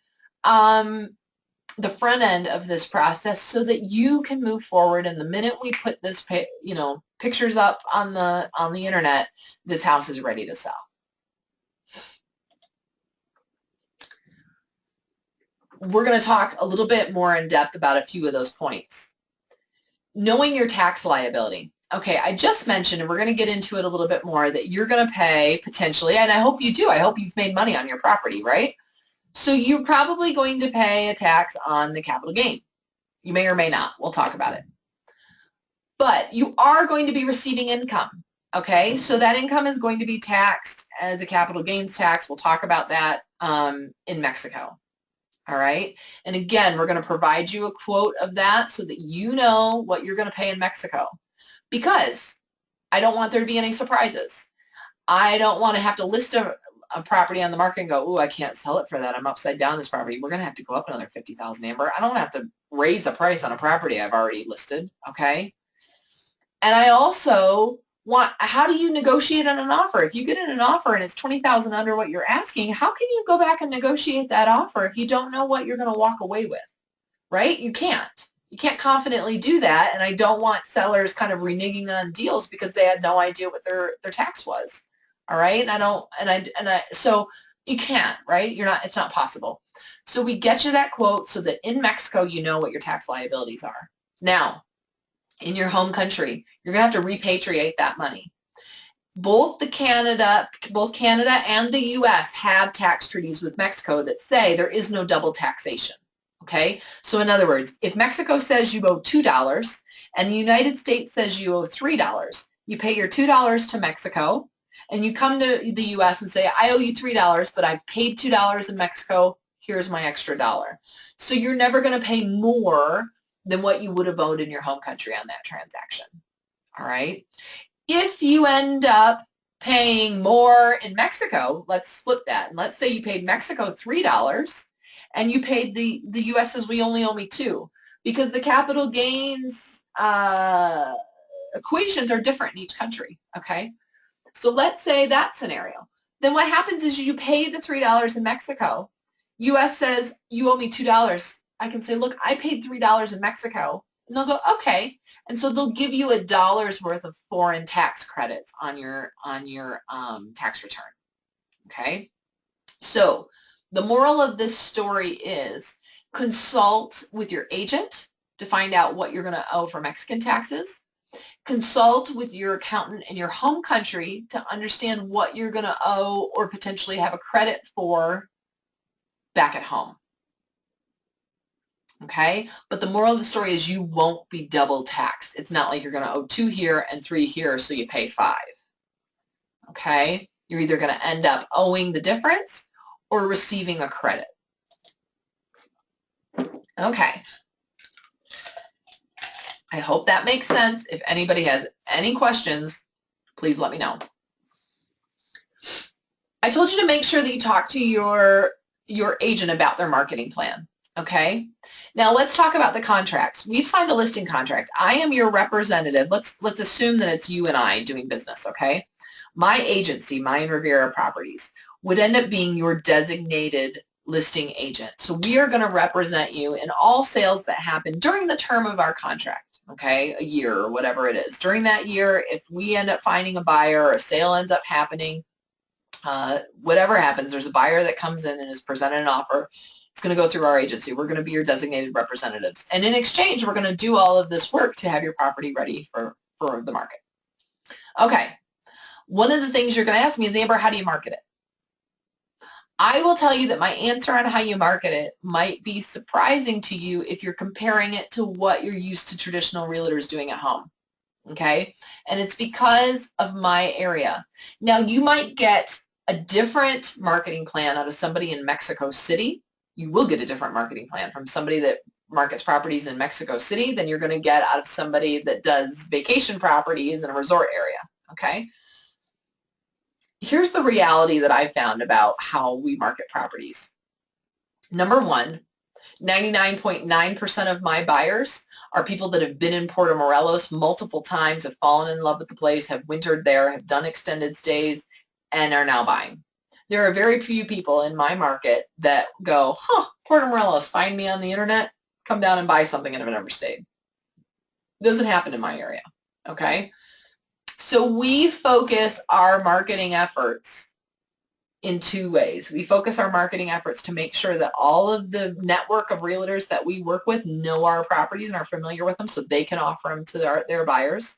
the front end of this process so that you can move forward. And the minute we put this, pictures up on the internet, this house is ready to sell. We're going to talk a little bit more in depth about a few of those points. Knowing your tax liability. Okay, I just mentioned, and we're going to get into it a little bit more, that you're going to pay potentially, and I hope you do. I hope you've made money on your property, right? So you're probably going to pay a tax on the capital gain. You may or may not. We'll talk about it. But you are going to be receiving income, okay? So that income is going to be taxed as a capital gains tax. We'll talk about that in Mexico. All right. And again, we're going to provide you a quote of that so that you know what you're going to pay in Mexico, because I don't want there to be any surprises. I don't want to have to list a property on the market and go, oh, I can't sell it for that. I'm upside down this property. We're going to have to go up another $50,000, Amber. I don't want to have to raise the price on a property I've already listed. Okay. And I also want, how do you negotiate on an offer? If you get in an offer and it's $20,000 under what you're asking, how can you go back and negotiate that offer if you don't know what you're going to walk away with, right? You can't. You can't confidently do that, and I don't want sellers kind of reneging on deals because they had no idea what their tax was. All right, so you can't, right? It's not possible. So we get you that quote so that in Mexico you know what your tax liabilities are. Now, in your home country, you're going to have to repatriate that money. Both Canada and the U.S. have tax treaties with Mexico that say there is no double taxation. Okay, so in other words, if Mexico says you owe $2 and the United States says you owe $3, you pay your $2 to Mexico and you come to the U.S. and say, I owe you $3, but I've paid $2 in Mexico. Here's my extra dollar. So you're never going to pay more than what you would have owed in your home country on that transaction. All right. If you end up paying more in Mexico, let's flip that. And let's say you paid Mexico $3 and you paid the U.S. says we only owe me $2, because the capital gains equations are different in each country. Okay. So let's say that scenario. Then what happens is you pay the $3 in Mexico. U.S. says you owe me $2. I can say, look, I paid $3 in Mexico. And they'll go, okay. And so they'll give you $1 worth of foreign tax credits on your tax return. Okay. So the moral of this story is consult with your agent to find out what you're going to owe for Mexican taxes. Consult with your accountant in your home country to understand what you're going to owe or potentially have a credit for back at home. Okay, but the moral of the story is you won't be double taxed. It's not like you're going to owe 2 here and 3 here, so you pay 5. Okay, you're either going to end up owing the difference or receiving a credit. Okay. I hope that makes sense. If anybody has any questions, please let me know. I told you to make sure that you talk to your agent about their marketing plan. Okay. Now let's talk about the contracts. We've signed a listing contract. I am your representative. Let's assume that it's you and I doing business. Okay. My agency, Mayan Rivera Properties, would end up being your designated listing agent. So we are going to represent you in all sales that happen during the term of our contract, okay, a year or whatever it is. During that year, if we end up finding a buyer or a sale ends up happening, whatever happens, there's a buyer that comes in and is presented an offer. It's going to go through our agency. We're going to be your designated representatives. And in exchange, we're going to do all of this work to have your property ready for the market. Okay. One of the things you're going to ask me is, Amber, how do you market it? I will tell you that my answer on how you market it might be surprising to you if you're comparing it to what you're used to traditional realtors doing at home. Okay? And it's because of my area. Now, you might get a different marketing plan out of somebody in Mexico City. You will get a different marketing plan from somebody that markets properties in Mexico City than you're going to get out of somebody that does vacation properties in a resort area. Okay? Here's the reality that I found about how we market properties. Number one, 99.9% of my buyers are people that have been in Puerto Morelos multiple times, have fallen in love with the place, have wintered there, have done extended stays, and are now buying. There are very few people in my market that go, Puerto Morelos, find me on the internet, come down and buy something and have never stayed. It doesn't happen in my area, okay? So we focus our marketing efforts in two ways. We focus our marketing efforts to make sure that all of the network of realtors that we work with know our properties and are familiar with them so they can offer them to their buyers.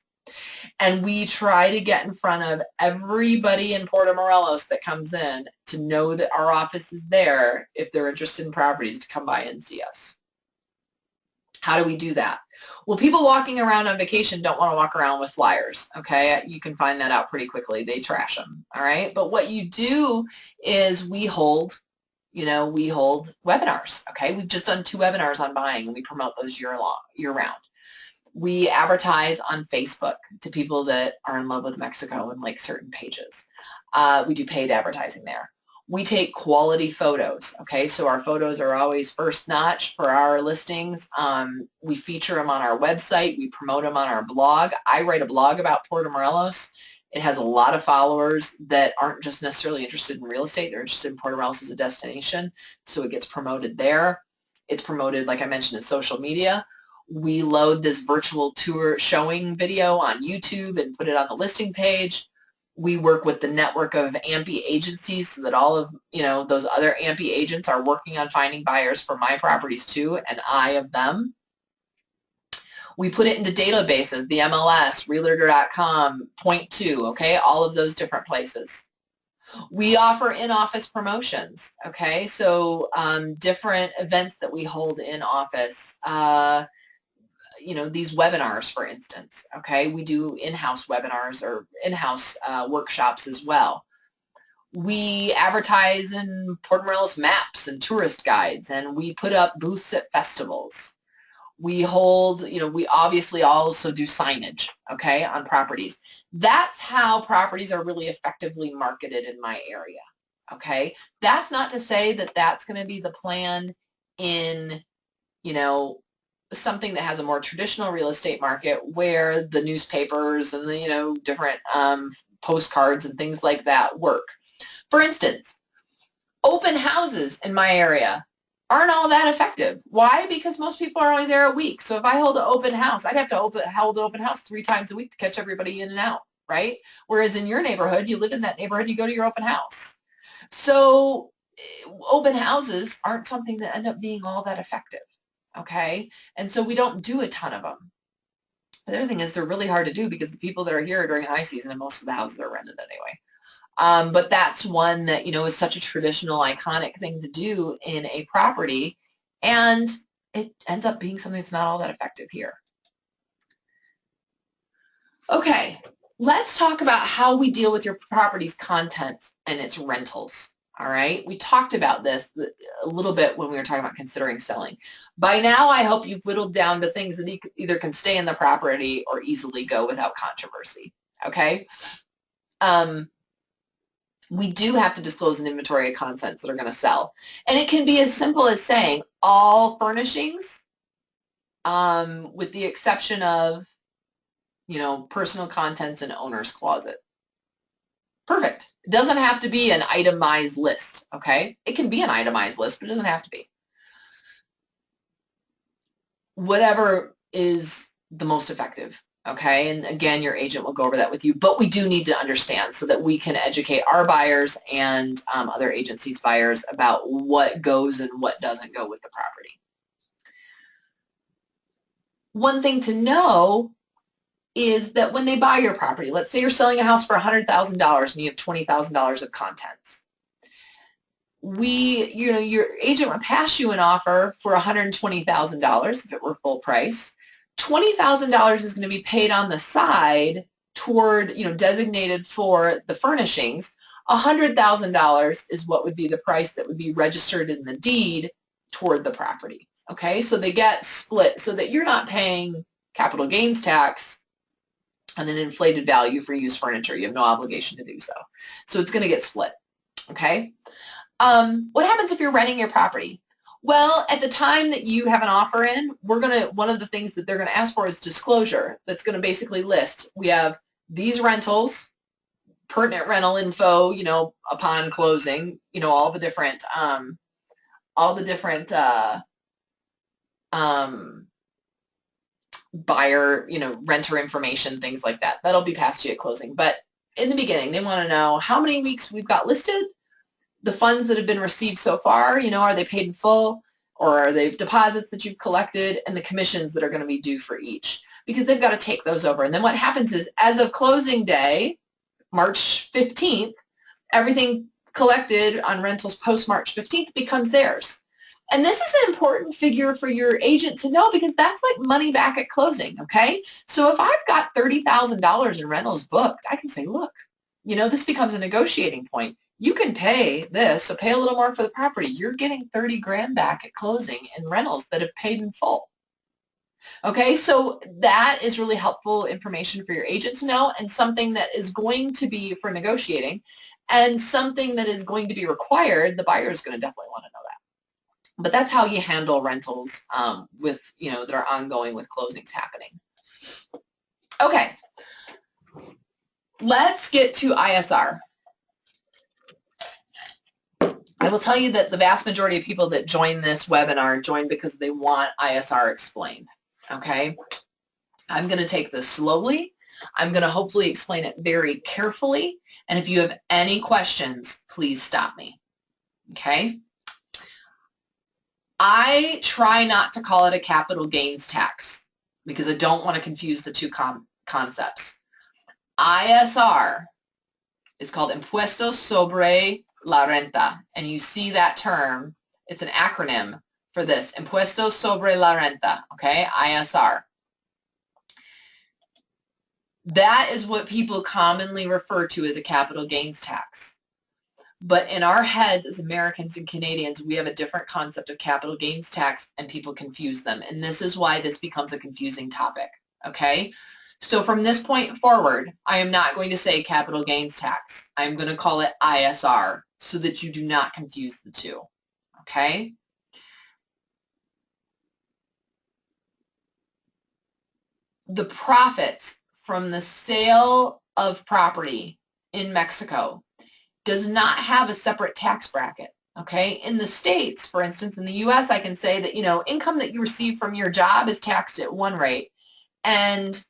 And we try to get in front of everybody in Puerto Morelos that comes in to know that our office is there if they're interested in properties to come by and see us. How do we do that? Well, people walking around on vacation don't want to walk around with flyers, okay? You can find that out pretty quickly. They trash them, all right? But what you do is we hold webinars, okay? We've just done 2 webinars on buying, and we promote those year-round. We advertise on Facebook to people that are in love with Mexico and like certain pages. We do paid advertising there. We take quality photos, okay? So our photos are always first notch for our listings. We feature them on our website. We promote them on our blog. I write a blog about Puerto Morelos. It has a lot of followers that aren't just necessarily interested in real estate. They're interested in Puerto Morelos as a destination, so it gets promoted there. It's promoted, like I mentioned, in social media. We load this virtual tour showing video on YouTube and put it on the listing page. We work with the network of AMPI agencies so that all of those other AMPI agents are working on finding buyers for my properties too, and I of them. We put it into databases, the MLS, Realtor.com, Point2, okay, all of those different places. We offer in-office promotions, okay, so different events that we hold in office. These webinars, for instance, okay? We do in-house webinars or in-house workshops as well. We advertise in Puerto Morelos maps and tourist guides, and we put up booths at festivals. We hold, we obviously also do signage, okay, on properties. That's how properties are really effectively marketed in my area, okay? That's not to say that that's going to be the plan in, something that has a more traditional real estate market where the newspapers and the different postcards and things like that work. For instance, open houses in my area aren't all that effective. Why? Because most people are only there a week. So if I hold an open house, I'd have to hold an open house 3 times a week to catch everybody in and out, right? Whereas in your neighborhood, you live in that neighborhood, you go to your open house. So open houses aren't something that end up being all that effective. Okay, and so we don't do a ton of them. The other thing is they're really hard to do because the people that are here during high season and most of the houses are rented anyway. But that's one that, is such a traditional, iconic thing to do in a property, and it ends up being something that's not all that effective here. Okay, let's talk about how we deal with your property's contents and its rentals. All right, we talked about this a little bit when we were talking about considering selling. By now, I hope you've whittled down to things that either can stay in the property or easily go without controversy, okay? We do have to disclose an inventory of contents that are going to sell. And it can be as simple as saying all furnishings, with the exception of, personal contents and owner's closet. Perfect. It doesn't have to be an itemized list, okay? It can be an itemized list, but it doesn't have to be. Whatever is the most effective, okay? And again, your agent will go over that with you, but we do need to understand so that we can educate our buyers and other agencies' buyers about what goes and what doesn't go with the property. One thing to know is that when they buy your property, let's say you're selling a house for $100,000 and you have $20,000 of contents. Your agent would pass you an offer for $120,000 if it were full price. $20,000 is going to be paid on the side toward, designated for the furnishings. $100,000 is what would be the price that would be registered in the deed toward the property. Okay, so they get split so that you're not paying capital gains tax on an inflated value for used furniture. You have no obligation to do so. So it's going to get split. Okay. What happens if you're renting your property? Well, at the time that you have an offer in, one of the things that they're going to ask for is disclosure. That's going to basically list, we have these rentals, pertinent rental info, upon closing, all the different buyer, renter information, things like that. That'll be passed to you at closing. But in the beginning, they want to know how many weeks we've got listed, the funds that have been received so far, are they paid in full, or are they deposits that you've collected, and the commissions that are going to be due for each, because they've got to take those over. And then what happens is, as of closing day, March 15th, everything collected on rentals post March 15th becomes theirs. And this is an important figure for your agent to know, because that's like money back at closing, okay? So if I've got $30,000 in rentals booked, I can say, look, this becomes a negotiating point. You can pay this, so pay a little more for the property. You're getting 30 grand back at closing in rentals that have paid in full. Okay, so that is really helpful information for your agent to know, and something that is going to be for negotiating, and something that is going to be required. The buyer is going to definitely want to know that. But that's how you handle rentals with, that are ongoing with closings happening. Okay, let's get to ISR. I will tell you that the vast majority of people that join this webinar join because they want ISR explained, okay? I'm going to take this slowly. I'm going to hopefully explain it very carefully, and if you have any questions, please stop me, okay? I try not to call it a capital gains tax because I don't want to confuse the two concepts. ISR is called Impuesto sobre la Renta, and you see that term, it's an acronym for this, Impuesto sobre la Renta, okay, ISR. That is what people commonly refer to as a capital gains tax. But in our heads as Americans and Canadians, we have a different concept of capital gains tax, and people confuse them, and this is why this becomes a confusing topic, okay? So from this point forward, I am not going to say capital gains tax. I'm going to call it ISR so that you do not confuse the two, okay? The profits from the sale of property in Mexico does not have a separate tax bracket, okay? In the States, for instance, in the U.S., I can say that, income that you receive from your job is taxed at one rate, and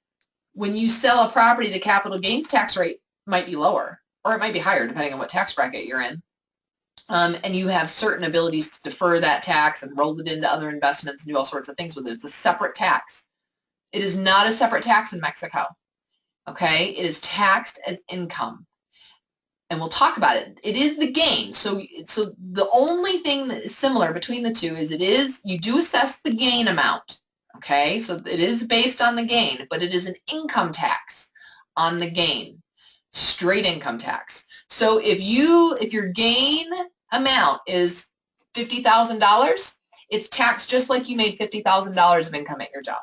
when you sell a property, the capital gains tax rate might be lower, or it might be higher depending on what tax bracket you're in. And you have certain abilities to defer that tax and roll it into other investments and do all sorts of things with it. It's a separate tax. It is not a separate tax in Mexico, okay? It is taxed as income. And we'll talk about it. It is the gain. So the only thing that is similar between the two is you do assess the gain amount. Okay, so it is based on the gain, but it is an income tax on the gain, straight income tax. So if your gain amount is $50,000, it's taxed just like you made $50,000 of income at your job.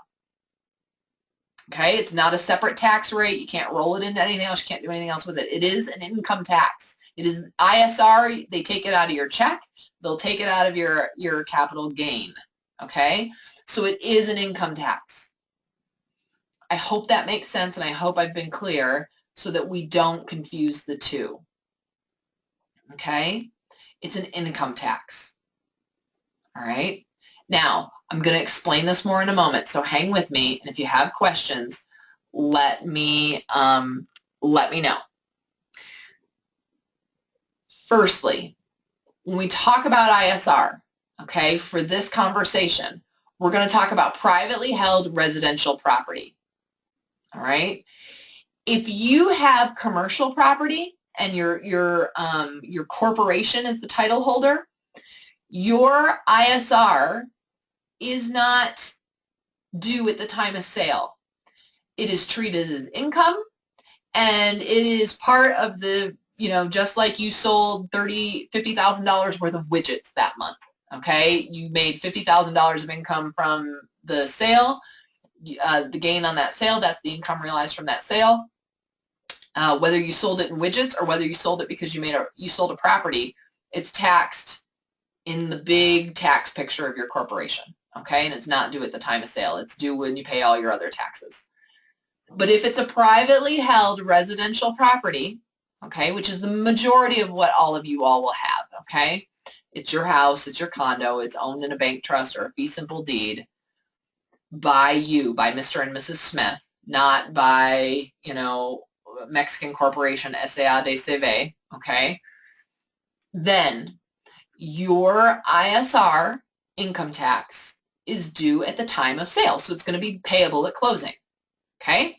Okay, it's not a separate tax rate. You can't roll it into anything else. You can't do anything else with it. It is an income tax. It is ISR. They take it out of your check. They'll take it out of your capital gain. Okay. So it is an income tax. I hope that makes sense, and I hope I've been clear so that we don't confuse the two. okay? It's an income tax, all right? Now, I'm going to explain this more in a moment, so hang with me, and if you have questions, let me know. Firstly, when we talk about ISR, okay, for this conversation, we're going to talk about privately held residential property, all right? If you have commercial property and your corporation is the title holder, your ISR is not due at the time of sale. It is treated as income, and it is part of the, just like you sold $50,000 worth of widgets that month, okay? You made $50,000 of income from the sale. The gain on that sale, that's the income realized from that sale. Whether you sold it in widgets or whether you sold it because you sold a property, it's taxed in the big tax picture of your corporation, okay? And it's not due at the time of sale. It's due when you pay all your other taxes. But if it's a privately held residential property, okay, which is the majority of what all of you all will have, okay? It's your house, it's your condo, it's owned in a bank trust or a fee simple deed by you, by Mr. and Mrs. Smith, not by, Mexican corporation S.A.A. de C.V., okay? Then your ISR income tax is due at the time of sale, so it's going to be payable at closing, okay?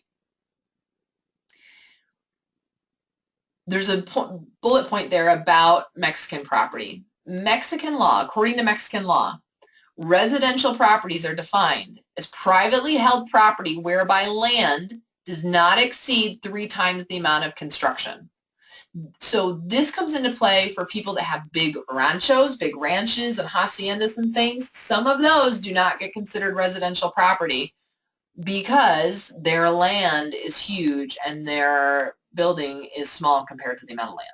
There's a bullet point there about Mexican property. Mexican law, according to Mexican law, residential properties are defined as privately held property whereby land does not exceed 3 times the amount of construction. So this comes into play for people that have big ranchos, big ranches and haciendas and things. Some of those do not get considered residential property because their land is huge and their building is small compared to the amount of land,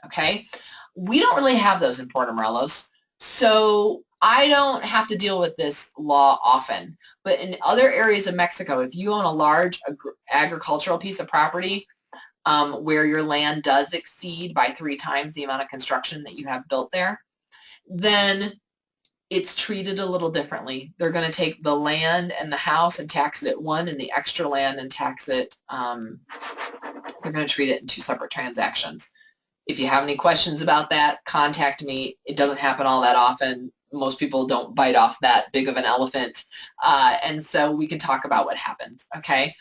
okay? We don't really have those in Puerto Morelos, so I don't have to deal with this law often. But in other areas of Mexico, if you own a large agricultural piece of property where your land does exceed by 3 times the amount of construction that you have built there, then it's treated a little differently. They're going to take the land and the house and tax it at one, and the extra land and tax it, they're going to treat it in 2 separate transactions. If you have any questions about that, contact me. It doesn't happen all that often. Most people don't bite off that big of an elephant, and so we can talk about what happens, okay?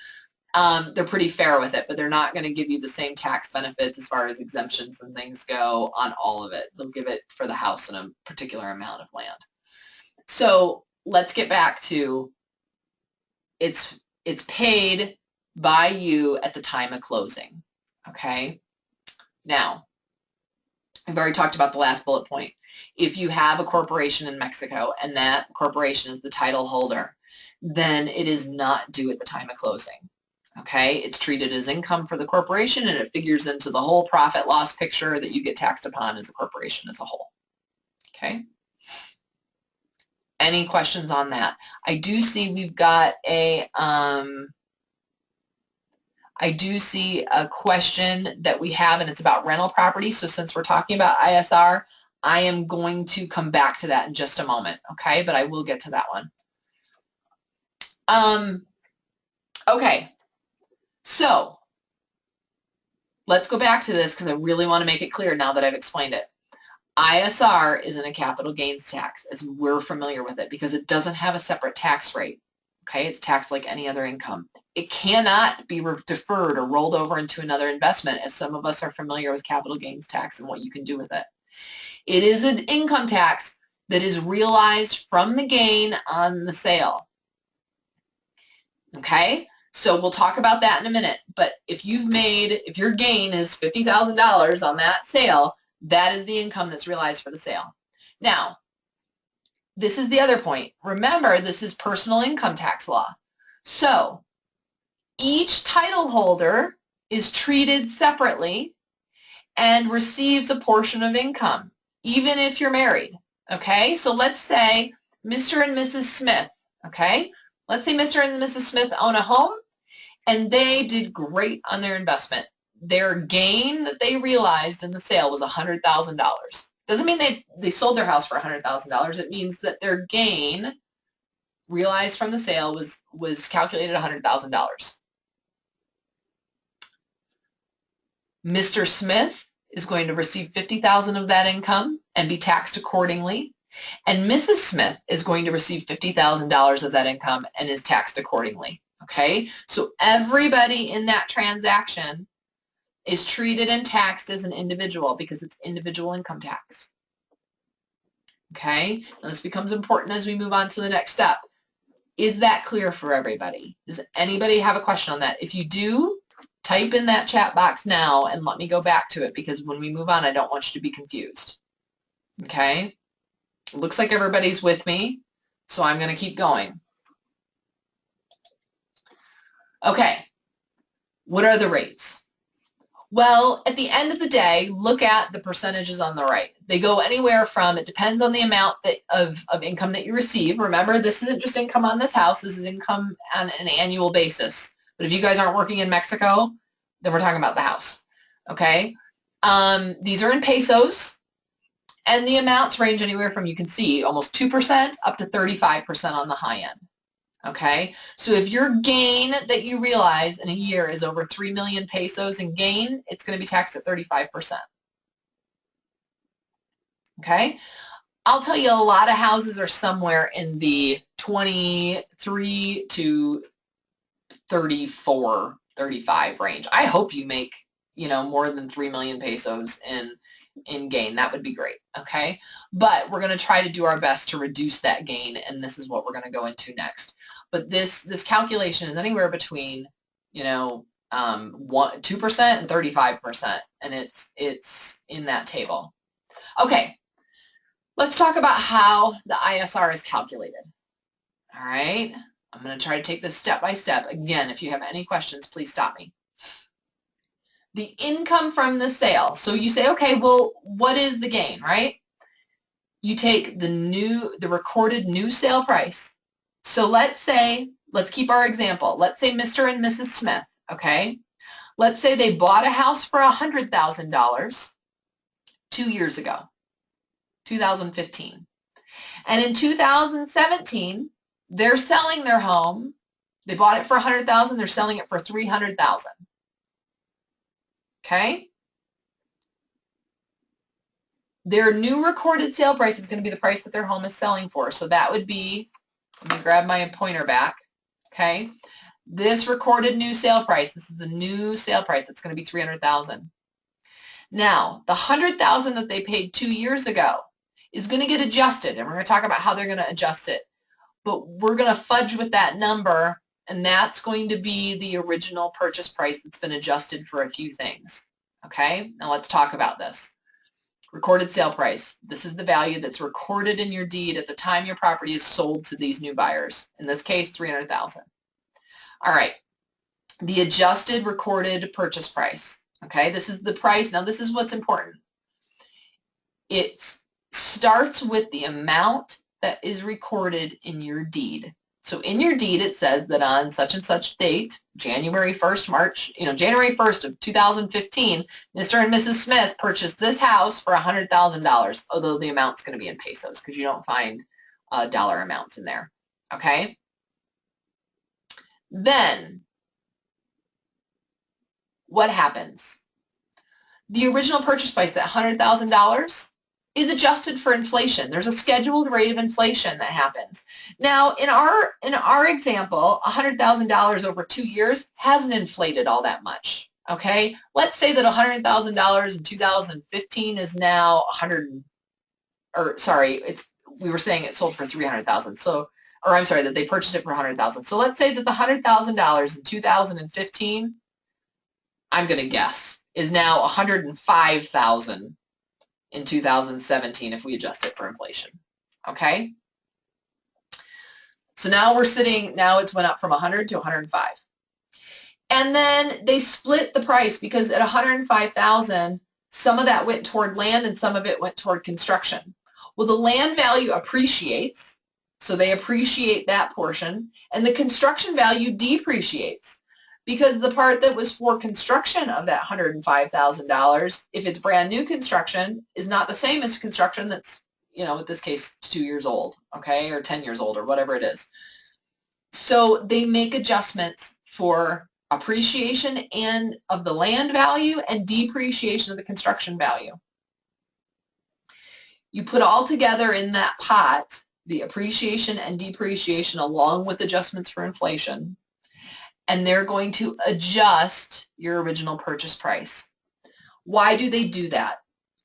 They're pretty fair with it, but they're not going to give you the same tax benefits as far as exemptions and things go on all of it. They'll give it for the house and a particular amount of land. So let's get back to it's paid by you at the time of closing, okay? Now, we've already talked about the last bullet point. If you have a corporation in Mexico and that corporation is the title holder, then it is not due at the time of closing, okay? It's treated as income for the corporation and it figures into the whole profit loss picture that you get taxed upon as a corporation as a whole, okay? Any questions on that? I do see we've got a, I do see a question that we have, and it's about rental property. So since we're talking about ISR, I am going to come back to that in just a moment, okay? But I will get to that one. Okay, so let's go back to this because I really want to make it clear now that I've explained it. ISR isn't a capital gains tax as we're familiar with it because it doesn't have a separate tax rate. Okay, it's taxed like any other income. It cannot be deferred or rolled over into another investment as some of us are familiar with capital gains tax and what you can do with it. It is an income tax that is realized from the gain on the sale. Okay, so we'll talk about that in a minute, but if your gain is $50,000 on that sale, that is the income that's realized for the sale. Now, this is the other point. Remember, this is personal income tax law. So each title holder is treated separately and receives a portion of income, even if you're married. Okay, so let's say Mr. and Mrs. Smith, okay? Let's say Mr. and Mrs. Smith own a home and they did great on their investment. their gain that they realized in the sale was $100,000. Doesn't mean they sold their house for $100,000. It means that their gain realized from the sale was calculated $100,000. Mr. Smith is going to receive $50,000 of that income and be taxed accordingly. And Mrs. Smith is going to receive $50,000 of that income and is taxed accordingly. Okay, so everybody in that transaction is treated and taxed as an individual because it's individual income tax. Okay, now this becomes important as we move on to the next step. Is that clear for everybody? Does anybody have a question on that? If you do, type in that chat box now and let me go back to it, because when we move on, I don't want you to be confused. Okay, it looks like everybody's with me, so I'm going to keep going. Okay, what are the rates? Well, at the end of the day, look at the percentages on the right. They go anywhere from, it depends on the amount of income that you receive. Remember, this isn't just income on this house, this is income on an annual basis. But if you guys aren't working in Mexico, then we're talking about the house, okay? These are in pesos, and the amounts range anywhere from, you can see, almost 2% up to 35% on the high end. Okay, so if your gain that you realize in a year is over 3 million pesos in gain, it's going to be taxed at 35%. Okay, I'll tell you, a lot of houses are somewhere in the 23 to 34, 35 range. I hope you make, more than 3 million pesos in gain. That would be great. Okay, but we're going to try to do our best to reduce that gain, and this is what we're going to go into next. But this calculation is anywhere between, 2% and 35%, and it's in that table. Okay, let's talk about how the ISR is calculated. All right, I'm going to try to take this step by step. Again, if you have any questions, please stop me. The income from the sale. So you say, okay, well, what is the gain, right? You take the recorded new sale price. So let's keep our example. Let's say Mr. and Mrs. Smith, okay? Let's say they bought a house for $100,000 2 years ago, 2015. And in 2017, they're selling their home. They bought it for $100,000. They're selling it for $300,000. Okay? Their new recorded sale price is going to be the price that their home is selling for. So that would be, let me grab my pointer back, okay? This recorded new sale price, this is the new sale price, that's going to be $300,000. Now, the $100,000 that they paid 2 years ago is going to get adjusted, and we're going to talk about how they're going to adjust it. But we're going to fudge with that number, and that's going to be the original purchase price that's been adjusted for a few things, okay? Now let's talk about this. Recorded sale price. This is the value that's recorded in your deed at the time your property is sold to these new buyers. In this case, $300,000. All right. The adjusted recorded purchase price. Okay, this is the price. Now, this is what's important. It starts with the amount that is recorded in your deed. So in your deed, it says that on such and such date, January 1st, January 1st of 2015, Mr. and Mrs. Smith purchased this house for $100,000, although the amount's going to be in pesos because you don't find dollar amounts in there, okay? Then, what happens? The original purchase price, that $100,000, is adjusted for inflation. There's a scheduled rate of inflation that happens. Now, in our example, $100,000 over 2 years hasn't inflated all that much, okay? Let's say that $100,000 in 2015 is now we were saying it sold for $300,000. So, or I'm sorry, that they purchased it for $100,000. So let's say that the $100,000 in 2015, I'm going to guess, is now $105,000 in 2017 if we adjust it for inflation, okay? So now it's went up from 100 to 105. And then they split the price because at 105,000, some of that went toward land and some of it went toward construction. Well, the land value appreciates, so they appreciate that portion, and the construction value depreciates. because the part that was for construction of that $105,000, if it's brand new construction, is not the same as construction that's, you know, in this case, 2 years old, okay, or 10 years old, or whatever it is. So they make adjustments for appreciation and of the land value and depreciation of the construction value. You put all together in that pot the appreciation and depreciation along with adjustments for inflation, and they're going to adjust your original purchase price. Why do they do that?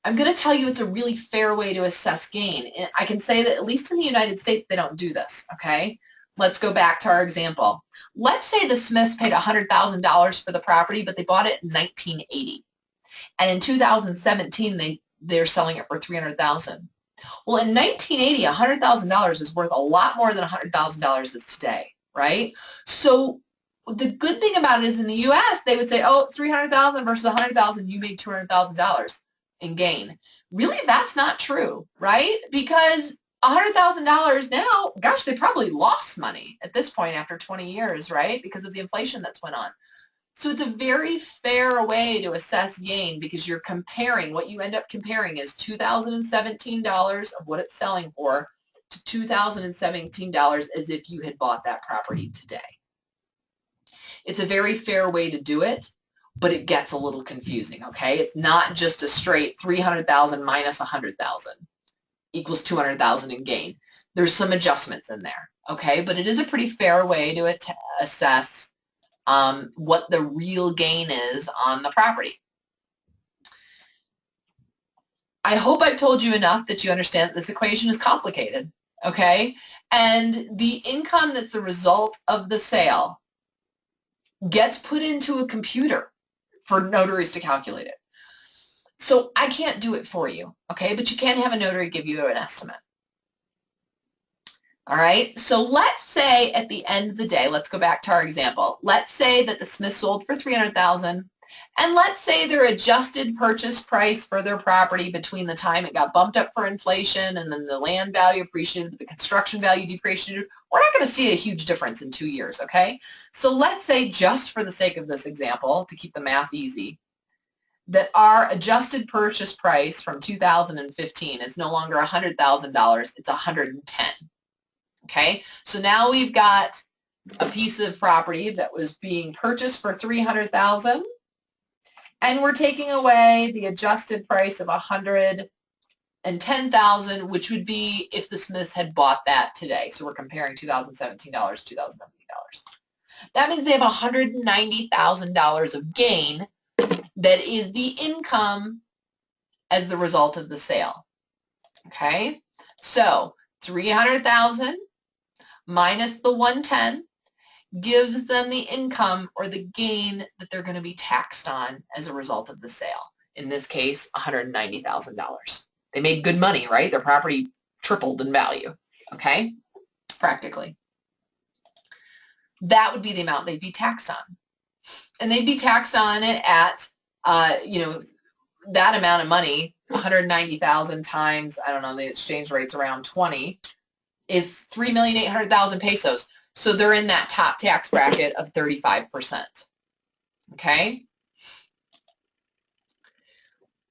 I'm going to tell you it's a really fair way to assess gain. I can say that at least in the United States they don't do this, okay? Let's go back to our example. Let's say the Smiths paid $100,000 for the property, but they bought it in 1980. And in 2017, they're selling it for $300,000. Well, in 1980, $100,000 is worth a lot more than $100,000 is today, right? So the good thing about it is in the U.S., they would say, oh, $300,000 versus $100,000, you made $200,000 in gain. Really, that's not true, right? Because $100,000 now, gosh, they probably lost money at this point after 20 years, right? Because of the inflation that's went on. So it's a very fair way to assess gain because you're comparing, what you end up comparing is $2017 of what it's selling for to $2017 as if you had bought that property today. It's a very fair way to do it, but it gets a little confusing, okay? It's not just a straight 300,000 minus 100,000 equals 200,000 in gain. There's some adjustments in there, okay? But it is a pretty fair way to assess what the real gain is on the property. I hope I've told you enough that you understand that this equation is complicated, okay? And the income that's the result of the sale gets put into a computer for notaries to calculate it. So I can't do it for you, okay? But you can have a notary give you an estimate. All right, so let's say at the end of the day, let's go back to our example. Let's say that the Smiths sold for $300,000, and let's say their adjusted purchase price for their property between the time it got bumped up for inflation and then the land value appreciated, the construction value depreciated. We're not going to see a huge difference in 2 years, okay? So let's say, just for the sake of this example, to keep the math easy, that our adjusted purchase price from 2015 is no longer $100,000, it's $110,000. Okay, so now we've got a piece of property that was being purchased for $300,000, and we're taking away the adjusted price of $110,000, which would be if the Smiths had bought that today. So we're comparing $2017 to $2017. That means they have $190,000 of gain that is the income as the result of the sale. Okay, so $300,000 minus the $110,000 gives them the income or the gain that they're going to be taxed on as a result of the sale. In this case, $190,000. They made good money, right? Their property tripled in value, okay? Practically. That would be the amount they'd be taxed on. And they'd be taxed on it at, you know, that amount of money, 190,000 times, I don't know, the exchange rate's around 20, is 3,800,000 pesos. So they're in that top tax bracket of 35%. Okay?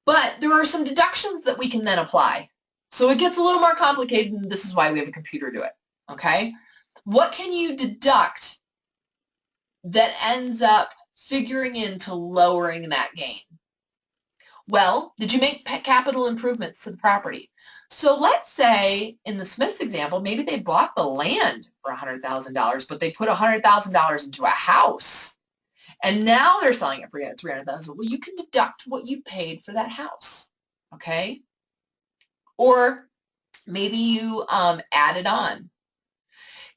But there are some deductions that we can then apply. So it gets a little more complicated, and this is why we have a computer do it. Okay? What can you deduct that ends up figuring into lowering that gain? Well, did you make capital improvements to the property? So let's say in the Smiths example, maybe they bought the land for $100,000, but they put $100,000 into a house, and now they're selling it for $300,000. Well, you can deduct what you paid for that house, okay? Or maybe you added on.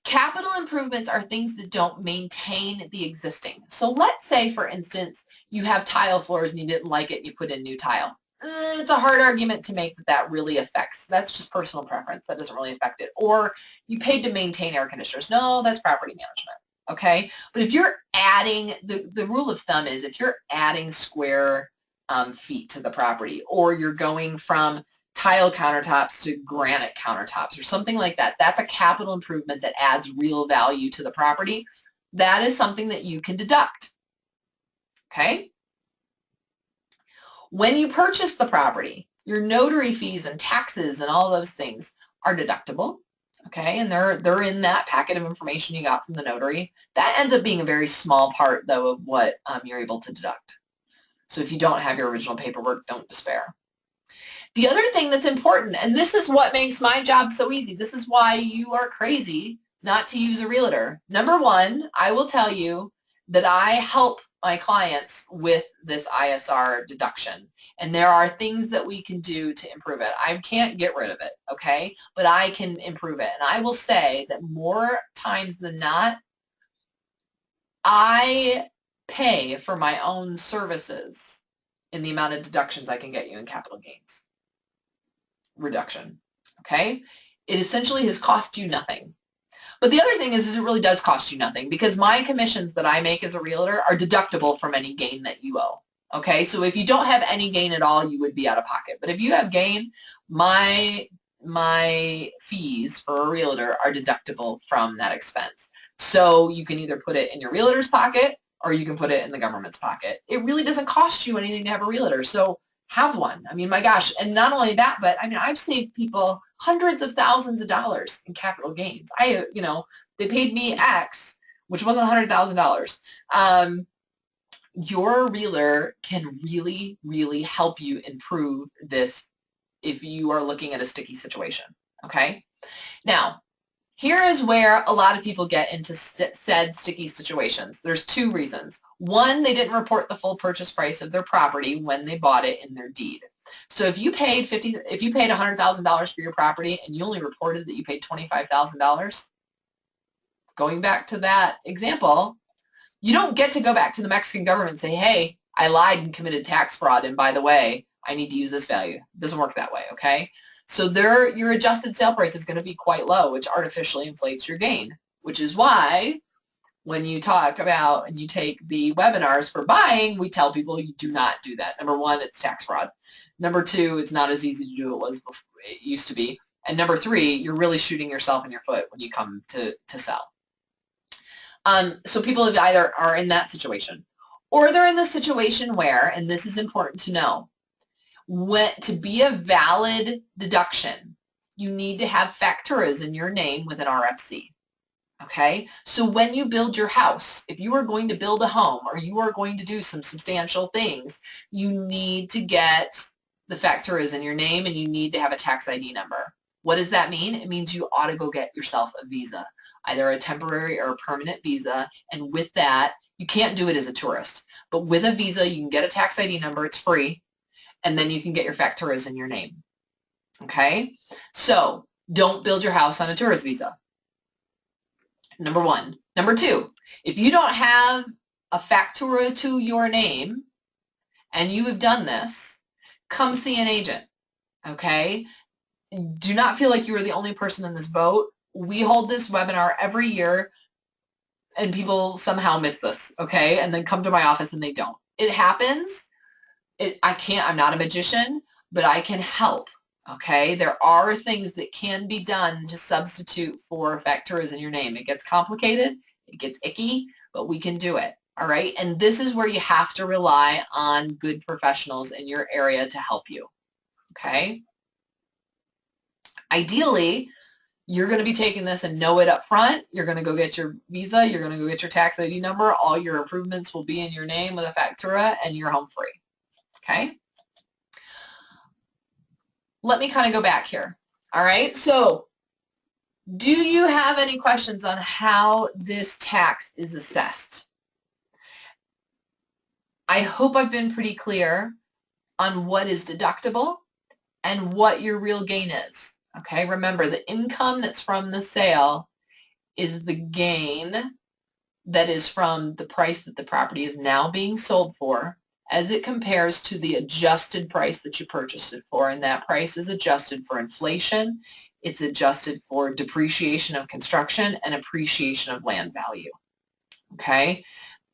Capital improvements are things that don't maintain the existing. So let's say, for instance, you have tile floors and you didn't like it and you put in new tile. It's a hard argument to make that that really affects. That's just personal preference. That doesn't really affect it. Or you paid to maintain air conditioners. No, that's property management. Okay? But if you're adding, the rule of thumb is if you're adding square feet to the property, or you're going from tile countertops to granite countertops or something like that, that's a capital improvement that adds real value to the property. That is something that you can deduct. okay? When you purchase the property, your notary fees and taxes and all those things are deductible, okay? And they're in that packet of information you got from the notary. That ends up being a very small part, though, of what you're able to deduct. So if you don't have your original paperwork, don't despair. The other thing that's important, and this is what makes my job so easy, this is why you are crazy not to use a realtor. Number one, I will tell you that I help my clients with this ISR deduction. And there are things that we can do to improve it. I can't get rid of it, okay? But I can improve it. And I will say that more times than not, I pay for my own services in the amount of deductions I can get you in capital gains reduction, okay? It essentially has cost you nothing. But the other thing is it really does cost you nothing because my commissions that I make as a realtor are deductible from any gain that you owe. Okay, so if you don't have any gain at all, you would be out of pocket. But if you have gain, my fees for a realtor are deductible from that expense. So you can either put it in your realtor's pocket or you can put it in the government's pocket. It really doesn't cost you anything to have a realtor. So have one. I mean, my gosh, and not only that, but I mean, I've saved people hundreds of thousands of dollars in capital gains. They paid me X, which wasn't $100,000. Your realtor can really, really help you improve this if you are looking at a sticky situation, okay? Now, here is where a lot of people get into said sticky situations. There's two reasons. One, they didn't report the full purchase price of their property when they bought it in their deed. So if you paid $100,000 for your property and you only reported that you paid $25,000, going back to that example, you don't get to go back to the Mexican government and say, hey, I lied and committed tax fraud, and by the way, I need to use this value. It doesn't work that way, okay? So your adjusted sale price is going to be quite low, which artificially inflates your gain, which is why when you talk about and you take the webinars for buying, we tell people you do not do that. Number one, it's tax fraud. Number two, it's not as easy to do as it used to be. And number three, you're really shooting yourself in your foot when you come to sell. So people either are in that situation or they're in the situation where, and this is important to know, to be a valid deduction, you need to have facturas in your name with an RFC. Okay, so when you build your house, if you are going to build a home or you are going to do some substantial things, you need to get the facturas in your name and you need to have a tax ID number. What does that mean? It means you ought to go get yourself a visa, either a temporary or a permanent visa, and with that, you can't do it as a tourist, but with a visa, you can get a tax ID number, it's free, and then you can get your facturas in your name. Okay, so don't build your house on a tourist visa. Number one. Number two, if you don't have a factura to your name and you have done this, come see an agent, okay? Do not feel like you are the only person in this boat. We hold this webinar every year and people somehow miss this, okay? And then come to my office and they don't. It happens. I'm not a magician, but I can help. Okay, there are things that can be done to substitute for facturas in your name. It gets complicated, it gets icky, but we can do it, all right? And this is where you have to rely on good professionals in your area to help you, okay? Ideally, you're going to be taking this and know it up front. You're going to go get your visa, you're going to go get your tax ID number, all your improvements will be in your name with a factura, and you're home free, okay? Let me kind of go back here. All right, so do you have any questions on how this tax is assessed? I hope I've been pretty clear on what is deductible and what your real gain is. Okay, remember the income that's from the sale is the gain that is from the price that the property is now being sold for as it compares to the adjusted price that you purchased it for, and that price is adjusted for inflation, it's adjusted for depreciation of construction and appreciation of land value, okay?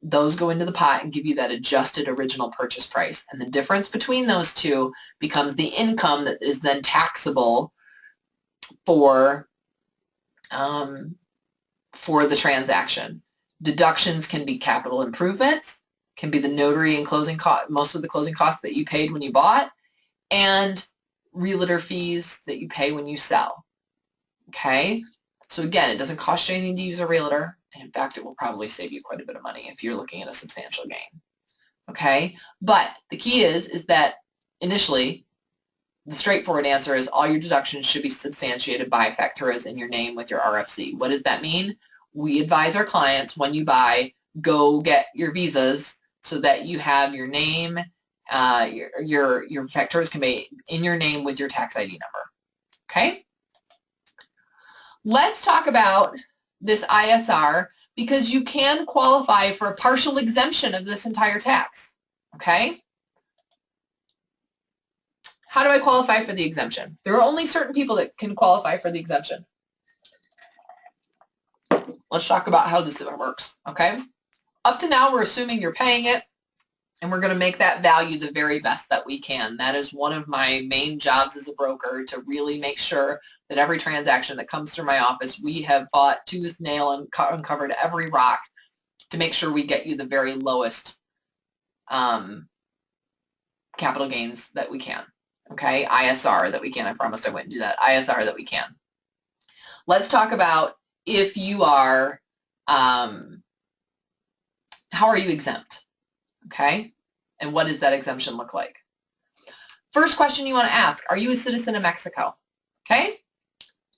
Those go into the pot and give you that adjusted original purchase price, and the difference between those two becomes the income that is then taxable for the transaction. Deductions can be capital improvements, can be the notary and closing cost, most of the closing costs that you paid when you bought, and realtor fees that you pay when you sell. Okay? So again, it doesn't cost you anything to use a realtor, and in fact, it will probably save you quite a bit of money if you're looking at a substantial gain. Okay? But the key is that initially, the straightforward answer is all your deductions should be substantiated by facturas in your name with your RFC. What does that mean? We advise our clients when you buy, go get your visas so that you have your name, your facturas can be in your name with your tax ID number. Okay? Let's talk about this ISR because you can qualify for a partial exemption of this entire tax. Okay? How do I qualify for the exemption? There are only certain people that can qualify for the exemption. Let's talk about how this works, okay? Up to now, we're assuming you're paying it, and we're going to make that value the very best that we can. That is one of my main jobs as a broker, to really make sure that every transaction that comes through my office, we have fought tooth, nail, and uncovered every rock to make sure we get you the very lowest capital gains that we can. Okay, ISR that we can. I promised I wouldn't do that. ISR that we can. Let's talk about if you are, how are you exempt? Okay, and what does that exemption look like? First question you want to ask, are you a citizen of Mexico? Okay,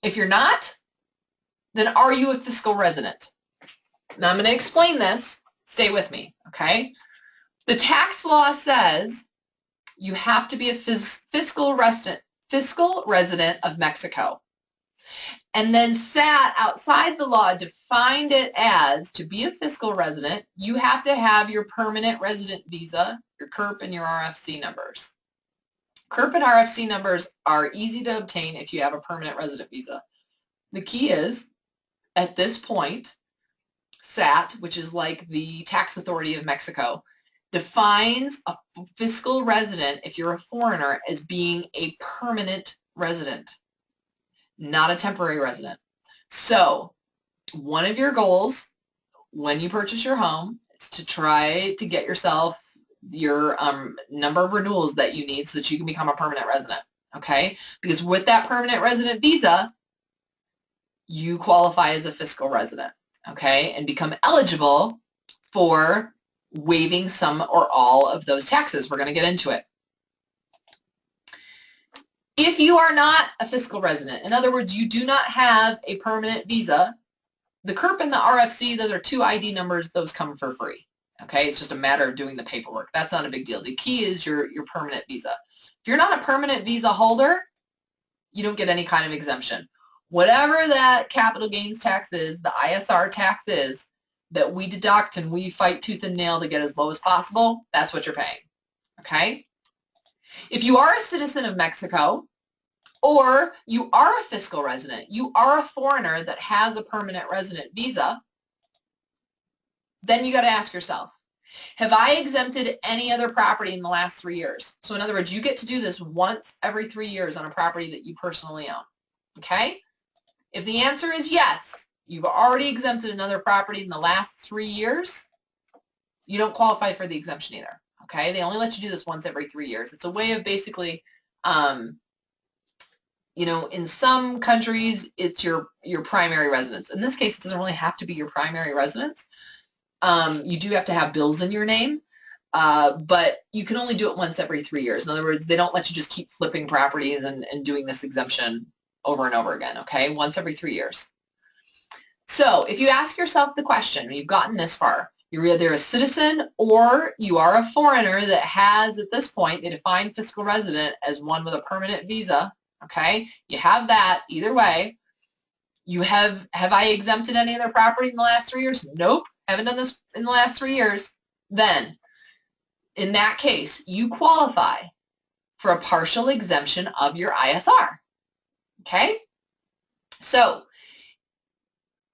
if you're not, then are you a fiscal resident? Now I'm going to explain this. Stay with me, okay? The tax law says you have to be a fiscal resident of Mexico. And then SAT, outside the law, defined it as, to be a fiscal resident, you have to have your permanent resident visa, your CURP, and your RFC numbers. CURP and RFC numbers are easy to obtain if you have a permanent resident visa. The key is, at this point, SAT, which is like the tax authority of Mexico, defines a fiscal resident, if you're a foreigner, as being a permanent resident, not a temporary resident. So one of your goals when you purchase your home is to try to get yourself your number of renewals that you need so that you can become a permanent resident, okay? Because with that permanent resident visa, you qualify as a fiscal resident, okay, and become eligible for waiving some or all of those taxes. We're going to get into it. If you are not a fiscal resident, in other words, you do not have a permanent visa, the CURP and the RFC, those are two ID numbers, those come for free. Okay, it's just a matter of doing the paperwork. That's not a big deal. The key is your permanent visa. If you're not a permanent visa holder, you don't get any kind of exemption. Whatever that capital gains tax is, the ISR tax is, that we deduct and we fight tooth and nail to get as low as possible, that's what you're paying. Okay? If you are a citizen of Mexico, or you are a fiscal resident, you are a foreigner that has a permanent resident visa, then you got to ask yourself, have I exempted any other property in the last 3 years? So in other words, you get to do this once every 3 years on a property that you personally own. Okay? If the answer is yes, you've already exempted another property in the last 3 years, you don't qualify for the exemption either. Okay? They only let you do this once every 3 years. It's a way of basically, you know, in some countries, it's your primary residence. In this case, it doesn't really have to be your primary residence. You do have to have bills in your name, but you can only do it once every 3 years. In other words, they don't let you just keep flipping properties and doing this exemption over and over again, okay? Once every 3 years. So if you ask yourself the question, and you've gotten this far, you're either a citizen or you are a foreigner that has, at this point, they define fiscal resident as one with a permanent visa, okay? You have that either way. You have I exempted any other property in the last 3 years? Nope, haven't done this in the last 3 years. Then, in that case, you qualify for a partial exemption of your ISR, okay? So,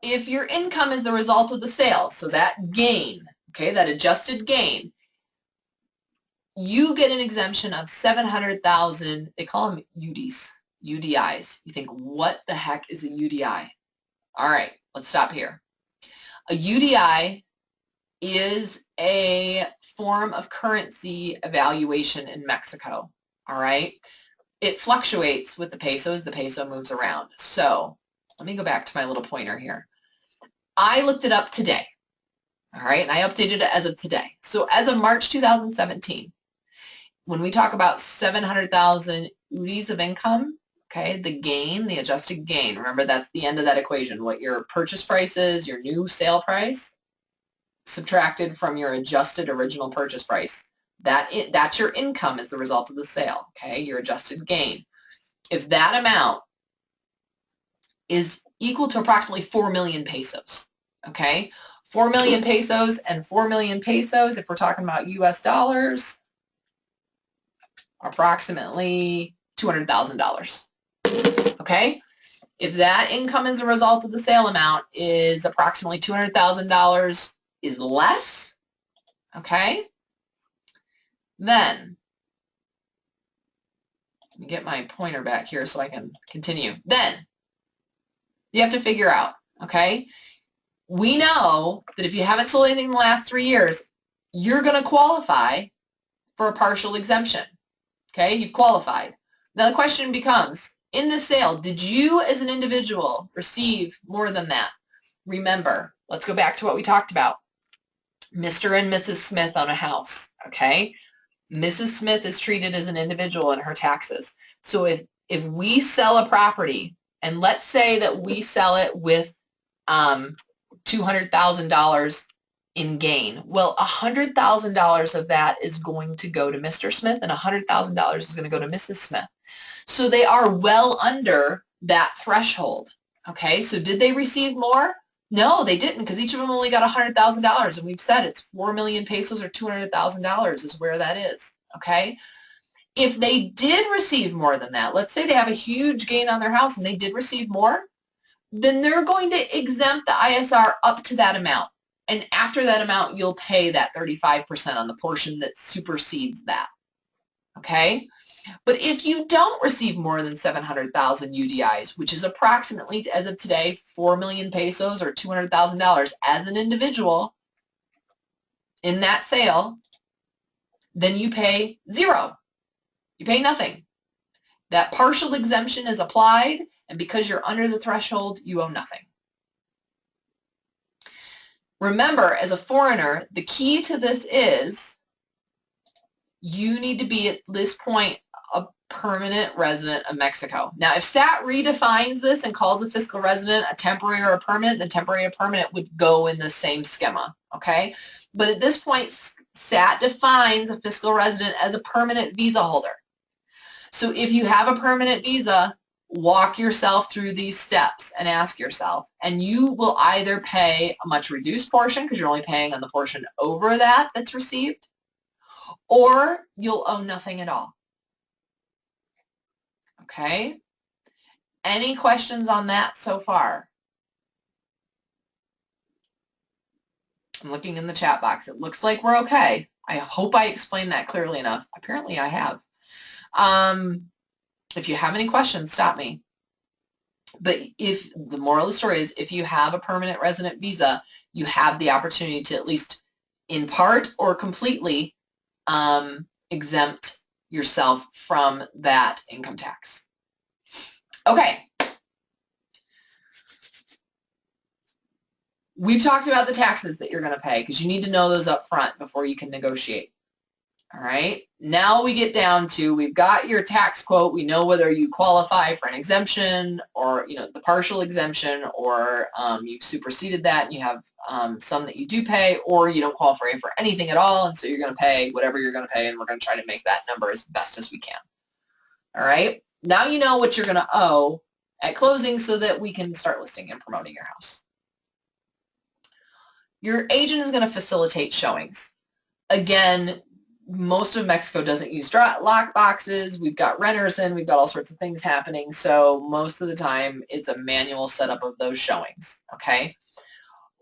if your income is the result of the sale, so that gain, okay, that adjusted gain, you get an exemption of $700,000. They call them UDIs. UDIs. You think, what the heck is a UDI? All right, let's stop here. A UDI is a form of currency evaluation in Mexico, all right? It fluctuates with the pesos. The peso moves around. So let me go back to my little pointer here. I looked it up today, all right, and I updated it as of today. So as of March 2017, when we talk about 700,000 UDIs of income, okay, the gain, the adjusted gain, remember that's the end of that equation, what your purchase price is, your new sale price, subtracted from your adjusted original purchase price. That's your income as the result of the sale, okay, your adjusted gain. If that amount is equal to approximately 4 million pesos, okay, 4 million pesos and 4 million pesos, if we're talking about US dollars, approximately $200,000, okay? If that income as a result of the sale amount is approximately $200,000 is less, okay, then, let me get my pointer back here so I can continue. Then, you have to figure out, okay, we know that if you haven't sold anything in the last 3 years, you're going to qualify for a partial exemption, okay, you've qualified. Now the question becomes, in this sale, did you as an individual receive more than that? Remember, let's go back to what we talked about. Mr. and Mrs. Smith own a house, okay? Mrs. Smith is treated as an individual in her taxes. So if we sell a property, and let's say that we sell it with $200,000 in gain, well, $100,000 of that is going to go to Mr. Smith and $100,000 is going to go to Mrs. Smith. So they are well under that threshold, okay? So did they receive more? No, they didn't, because each of them only got $100,000, and we've said it's 4 million pesos or $200,000 is where that is, okay? If they did receive more than that, let's say they have a huge gain on their house and they did receive more, then they're going to exempt the ISR up to that amount. And after that amount, you'll pay that 35% on the portion that supersedes that, okay? But if you don't receive more than 700,000 UDIs, which is approximately, as of today, 4 million pesos or $200,000 as an individual in that sale, then you pay zero. You pay nothing. That partial exemption is applied, and because you're under the threshold, you owe nothing. Remember, as a foreigner, the key to this is you need to be at this point a permanent resident of Mexico. Now, if SAT redefines this and calls a fiscal resident a temporary or a permanent, then temporary or permanent would go in the same schema, okay? But at this point, SAT defines a fiscal resident as a permanent visa holder. So if you have a permanent visa, walk yourself through these steps and ask yourself, and you will either pay a much reduced portion because you're only paying on the portion over that that's received, or you'll owe nothing at all. Okay? Any questions on that so far? I'm looking in the chat box. It looks like we're okay. I hope I explained that clearly enough. Apparently I have. If you have any questions, stop me. But if the moral of the story is, if you have a permanent resident visa, you have the opportunity to at least in part or completely exempt yourself from that income tax. Okay. We've talked about the taxes that you're going to pay because you need to know those up front before you can negotiate. All right. Now we get down to, we've got your tax quote. We know whether you qualify for an exemption or, the partial exemption, or you've superseded that and you have some that you do pay, or you don't qualify for anything at all, and so you're going to pay whatever you're going to pay, and we're going to try to make that number as best as we can. All right. Now you know what you're going to owe at closing so that we can start listing and promoting your house. Your agent is going to facilitate showings. Again, most of Mexico doesn't use lock boxes. We've got renters in. We've got all sorts of things happening. So most of the time, it's a manual setup of those showings. Okay.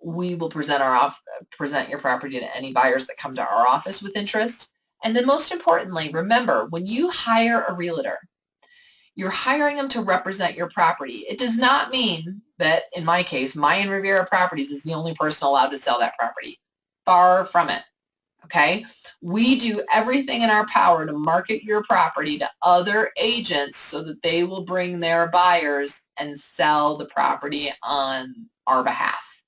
We will present your property to any buyers that come to our office with interest. And then most importantly, remember, when you hire a realtor, you're hiring them to represent your property. It does not mean that, in my case, Mayan Riviera Properties is the only person allowed to sell that property. Far from it, okay? We do everything in our power to market your property to other agents so that they will bring their buyers and sell the property on our behalf,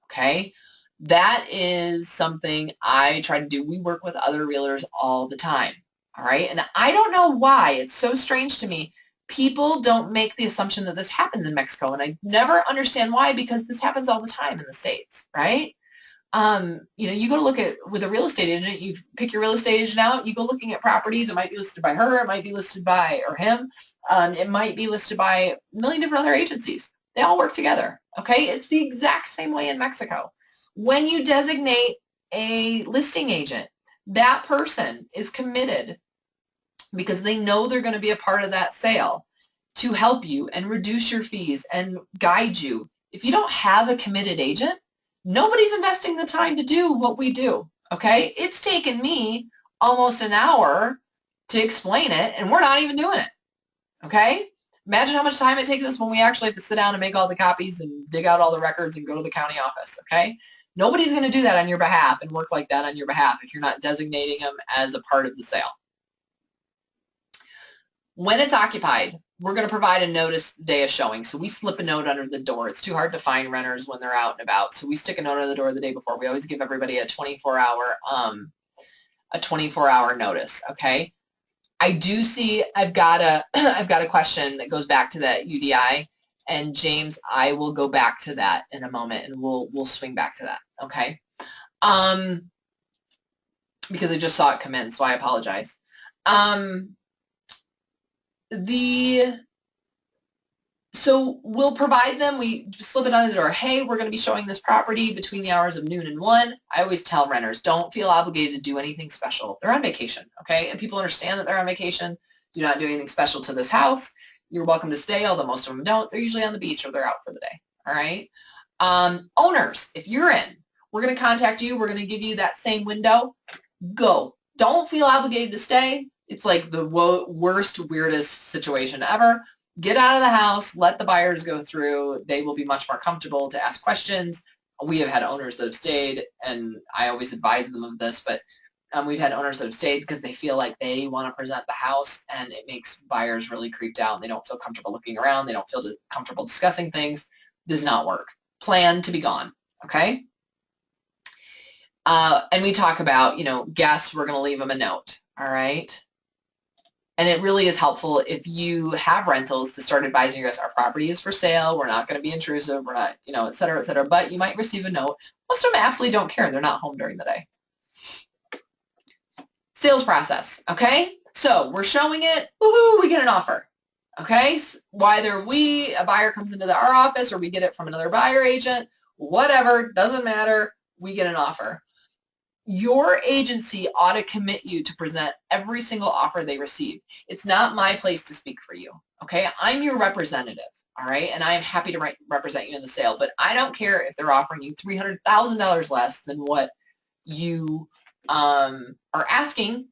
okay? That is something I try to do. We work with other realtors all the time, all right? And I don't know why. It's so strange to me. People don't make the assumption that this happens in Mexico, and I never understand why, because this happens all the time in the States, right? You know, you go to look at, with a real estate agent, you pick your real estate agent out, you go looking at properties, it might be listed by her, it might be listed by, or him, it might be listed by a million different other agencies. They all work together, okay? It's the exact same way in Mexico. When you designate a listing agent, that person is committed, because they know they're going to be a part of that sale, to help you and reduce your fees and guide you. If you don't have a committed agent, nobody's investing the time to do what we do, okay? It's taken me almost an hour to explain it, and we're not even doing it, okay? Imagine how much time it takes us when we actually have to sit down and make all the copies and dig out all the records and go to the county office, okay? Nobody's going to do that on your behalf and work like that on your behalf if you're not designating them as a part of the sale. When it's occupied, we're going to provide a notice the day of showing. So we slip a note under the door. It's too hard to find renters when they're out and about. So we stick a note under the door the day before. We always give everybody a 24-hour notice. Okay. I do see I've got a question that goes back to that UDI, and James, I will go back to that in a moment, and we'll swing back to that. Okay. Because I just saw it come in, so I apologize. So we'll provide them, we slip it under the door, hey, we're going to be showing this property between the hours of noon and 1. I always tell renters, don't feel obligated to do anything special. They're on vacation, okay? And people understand that they're on vacation. Do not do anything special to this house. You're welcome to stay, although most of them don't. They're usually on the beach or they're out for the day, all right? Owners, if you're in, we're going to contact you. We're going to give you that same window. Go. Don't feel obligated to stay. It's like the worst, weirdest situation ever. Get out of the house, let the buyers go through. They will be much more comfortable to ask questions. We have had owners that have stayed, and I always advise them of this, but we've had owners that have stayed because they feel like they want to present the house, and it makes buyers really creeped out. They don't feel comfortable looking around. They don't feel comfortable discussing things. Does not work. Plan to be gone, okay? And we talk about, you know, guests, we're going to leave them a note, all right? And it really is helpful if you have rentals to start advising your guests, our property is for sale, we're not going to be intrusive, we're not, you know, et cetera, but you might receive a note. Most of them absolutely don't care. They're not home during the day. Sales process, okay? So we're showing it, woohoo, we get an offer, okay? Whether a buyer comes into our office or we get it from another buyer agent, whatever, doesn't matter, we get an offer. Your agency ought to commit you to present every single offer they receive. It's not my place to speak for you, okay? I'm your representative, all right? And I'm happy to represent you in the sale, but I don't care if they're offering you $300,000 less than what you are asking.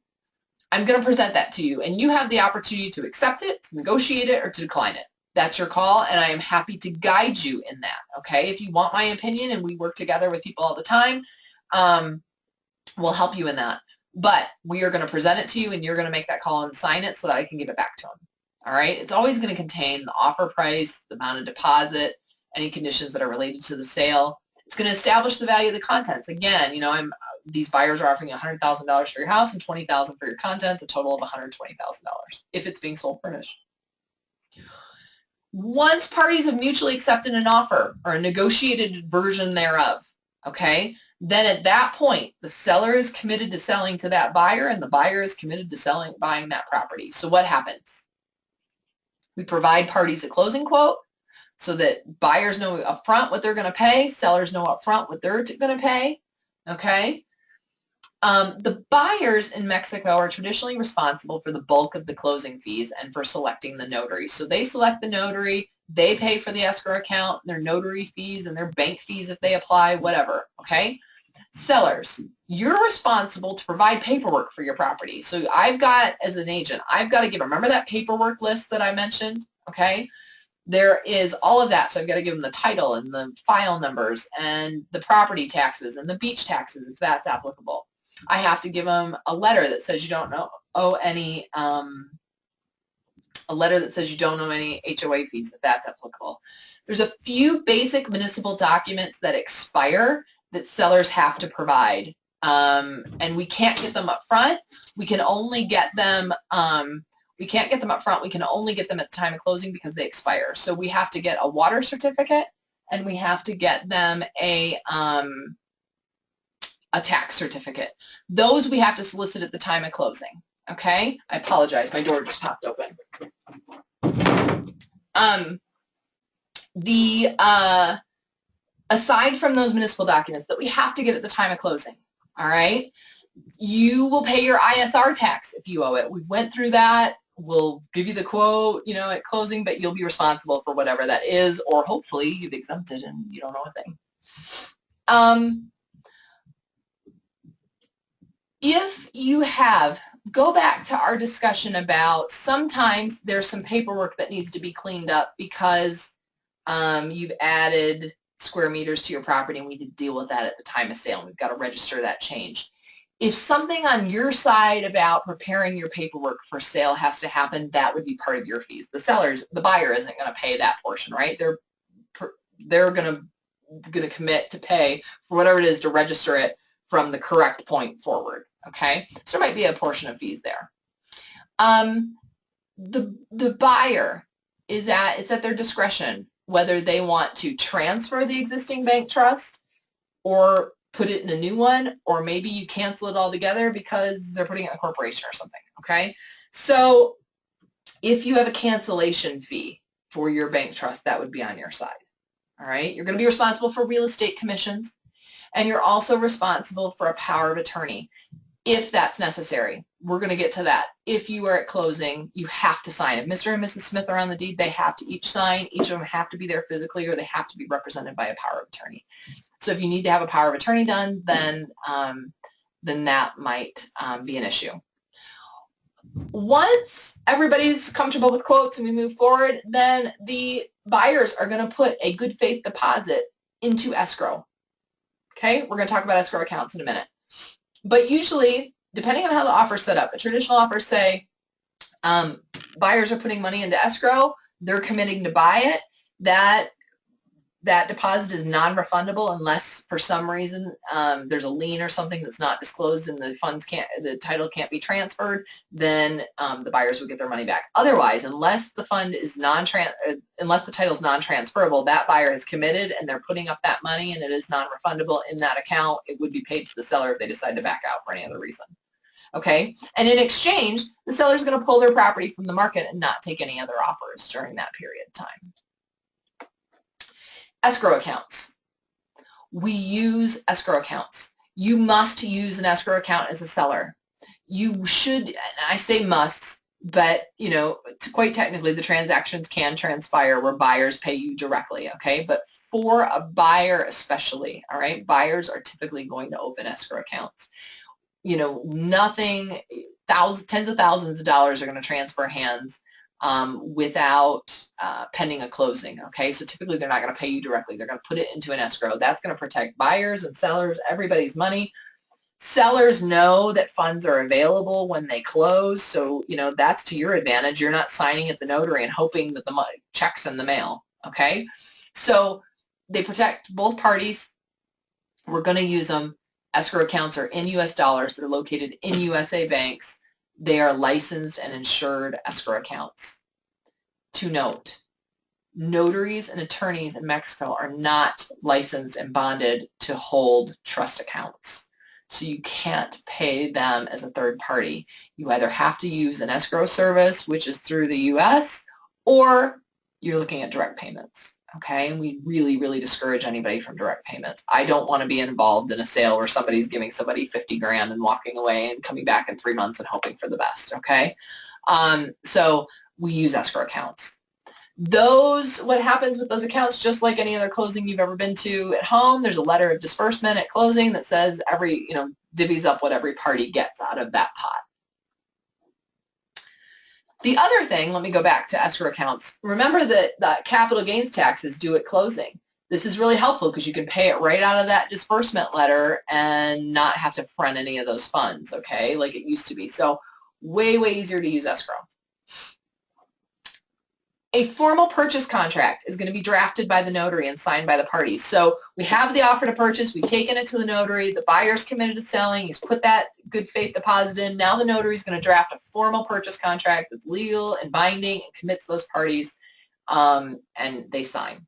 I'm going to present that to you, and you have the opportunity to accept it, to negotiate it, or to decline it. That's your call, and I am happy to guide you in that, okay? If you want my opinion, and we work together with people all the time, we'll help you in that. But we are going to present it to you, and you're going to make that call and sign it so that I can give it back to them. All right? It's always going to contain the offer price, the amount of deposit, any conditions that are related to the sale. It's going to establish the value of the contents. Again, you know, these buyers are offering $100,000 for your house and $20,000 for your contents, a total of $120,000 if it's being sold furnished. Once parties have mutually accepted an offer or a negotiated version thereof, okay, then at that point, the seller is committed to selling to that buyer, and the buyer is committed to buying that property. So what happens? We provide parties a closing quote so that buyers know upfront what they're going to pay, sellers know upfront what they're going to pay, okay? The buyers in Mexico are traditionally responsible for the bulk of the closing fees and for selecting the notary. So they select the notary, they pay for the escrow account, their notary fees and their bank fees if they apply, whatever, okay? Sellers, you're responsible to provide paperwork for your property. So I've got, as an agent, I've got to give, remember that paperwork list that I mentioned, okay? there is all of that. So I've got to give them the title and the file numbers and the property taxes and the beach taxes if that's applicable. I have to give them a letter that says you don't owe any HOA fees if that's applicable. There's a few basic municipal documents that expire that sellers have to provide, and we can't get them up front. We can only get them. We can't get them up front. We can only get them at the time of closing because they expire. So we have to get a water certificate, and we have to get them a tax certificate. Those we have to solicit at the time of closing. Okay? I apologize. My door just popped open. Aside from those municipal documents that we have to get at the time of closing, all right, you will pay your ISR tax if you owe it. We went through that. We'll give you the quote, you know, at closing, but you'll be responsible for whatever that is, or hopefully you've exempted and you don't owe a thing. If you have, go back to our discussion about sometimes there's some paperwork that needs to be cleaned up because you've added square meters to your property and we need to deal with that at the time of sale. We've got to register that change. If something on your side about preparing your paperwork for sale has to happen, that would be part of your fees. The buyer isn't going to pay that portion, right? They're going to commit to pay for whatever it is to register it from the correct point forward, okay? So there might be a portion of fees there. The buyer it's at their discretion whether they want to transfer the existing bank trust or put it in a new one, or maybe you cancel it altogether because they're putting it in a corporation or something, okay? So if you have a cancellation fee for your bank trust, that would be on your side, all right? You're going to be responsible for real estate commissions, and you're also responsible for a power of attorney if that's necessary. We're going to get to that. If you are at closing, you have to sign. If Mr. and Mrs. Smith are on the deed, they have to each sign. Each of them have to be there physically, or they have to be represented by a power of attorney. So if you need to have a power of attorney done, then that might be an issue. Once everybody's comfortable with quotes and we move forward, then the buyers are going to put a good faith deposit into escrow. Okay, we're going to talk about escrow accounts in a minute. But usually, depending on how the offer is set up, a traditional offer say buyers are putting money into escrow, they're committing to buy it. That deposit is non-refundable unless for some reason there's a lien or something that's not disclosed and the title can't be transferred, then the buyers would get their money back. Otherwise, unless the title is non-transferable, that buyer is committed and they're putting up that money and it is non-refundable in that account, it would be paid to the seller if they decide to back out for any other reason. Okay, and in exchange, the seller is going to pull their property from the market and not take any other offers during that period of time. Escrow accounts. We use escrow accounts. You must use an escrow account as a seller. You should, I say must, but you know, quite technically the transactions can transpire where buyers pay you directly, okay? But for a buyer especially, all right, buyers are typically going to open escrow accounts. You know, nothing, tens of thousands of dollars are going to transfer hands without pending a closing, okay? So typically they're not going to pay you directly. They're going to put it into an escrow. That's going to protect buyers and sellers, everybody's money. Sellers know that funds are available when they close, so, you know, that's to your advantage. You're not signing at the notary and hoping that the check's in the mail, okay? So they protect both parties. We're going to use them. Escrow accounts are in U.S. dollars. They're located in USA banks. They are licensed and insured escrow accounts. To note, notaries and attorneys in Mexico are not licensed and bonded to hold trust accounts. So you can't pay them as a third party. You either have to use an escrow service, which is through the U.S., or you're looking at direct payments. Okay, and we really, really discourage anybody from direct payments. I don't want to be involved in a sale where somebody's giving somebody 50 grand and walking away and coming back in 3 months and hoping for the best, okay? So we use escrow accounts. What happens with those accounts, just like any other closing you've ever been to at home, there's a letter of disbursement at closing that says divvies up what every party gets out of that pot. The other thing, let me go back to escrow accounts. Remember that capital gains tax is due at closing. This is really helpful because you can pay it right out of that disbursement letter and not have to front any of those funds, okay, like it used to be. So way, way easier to use escrow. A formal purchase contract is going to be drafted by the notary and signed by the parties. So we have the offer to purchase, we've taken it to the notary, the buyer's committed to selling, he's put that good faith deposit in. Now the notary is going to draft a formal purchase contract that's legal and binding and commits those parties, and they sign.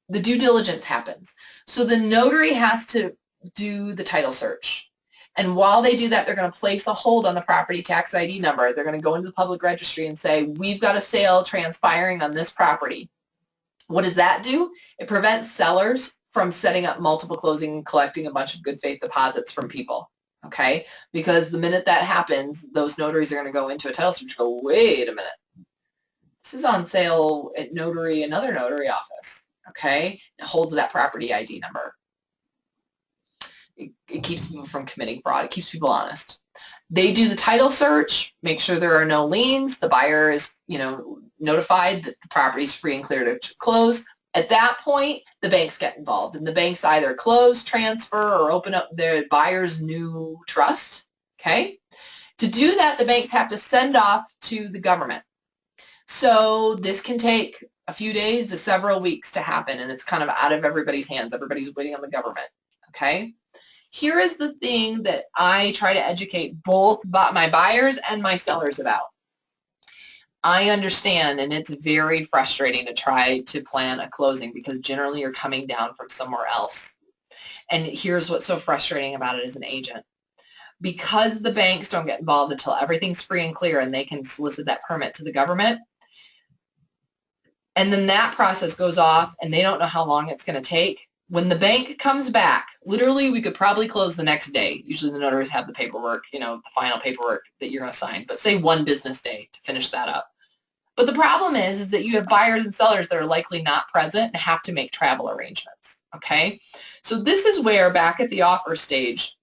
The due diligence happens. So the notary has to do the title search. And while they do that, they're going to place a hold on the property tax ID number. They're going to go into the public registry and say, we've got a sale transpiring on this property. What does that do? It prevents sellers from setting up multiple closing and collecting a bunch of good faith deposits from people, okay? Because the minute that happens, those notaries are going to go into a title search and go, wait a minute. This is on sale at another notary office, okay? It holds that property ID number. It keeps people from committing fraud. It keeps people honest. They do the title search, make sure there are no liens. The buyer is, notified that the property is free and clear to close. At that point, the banks get involved, and the banks either close, transfer, or open up their buyer's new trust. Okay. To do that, the banks have to send off to the government. So this can take a few days to several weeks to happen, and it's kind of out of everybody's hands. Everybody's waiting on the government. Okay. Here is the thing that I try to educate both my buyers and my sellers about. I understand, and it's very frustrating to try to plan a closing because generally you're coming down from somewhere else. And here's what's so frustrating about it as an agent. Because the banks don't get involved until everything's free and clear and they can solicit that permit to the government, and then that process goes off and they don't know how long it's going to take. When the bank comes back, literally we could probably close the next day. Usually the notaries have the paperwork, the final paperwork that you're going to sign, but say one business day to finish that up. But the problem is that you have buyers and sellers that are likely not present and have to make travel arrangements, okay? So this is where, back at the offer stage,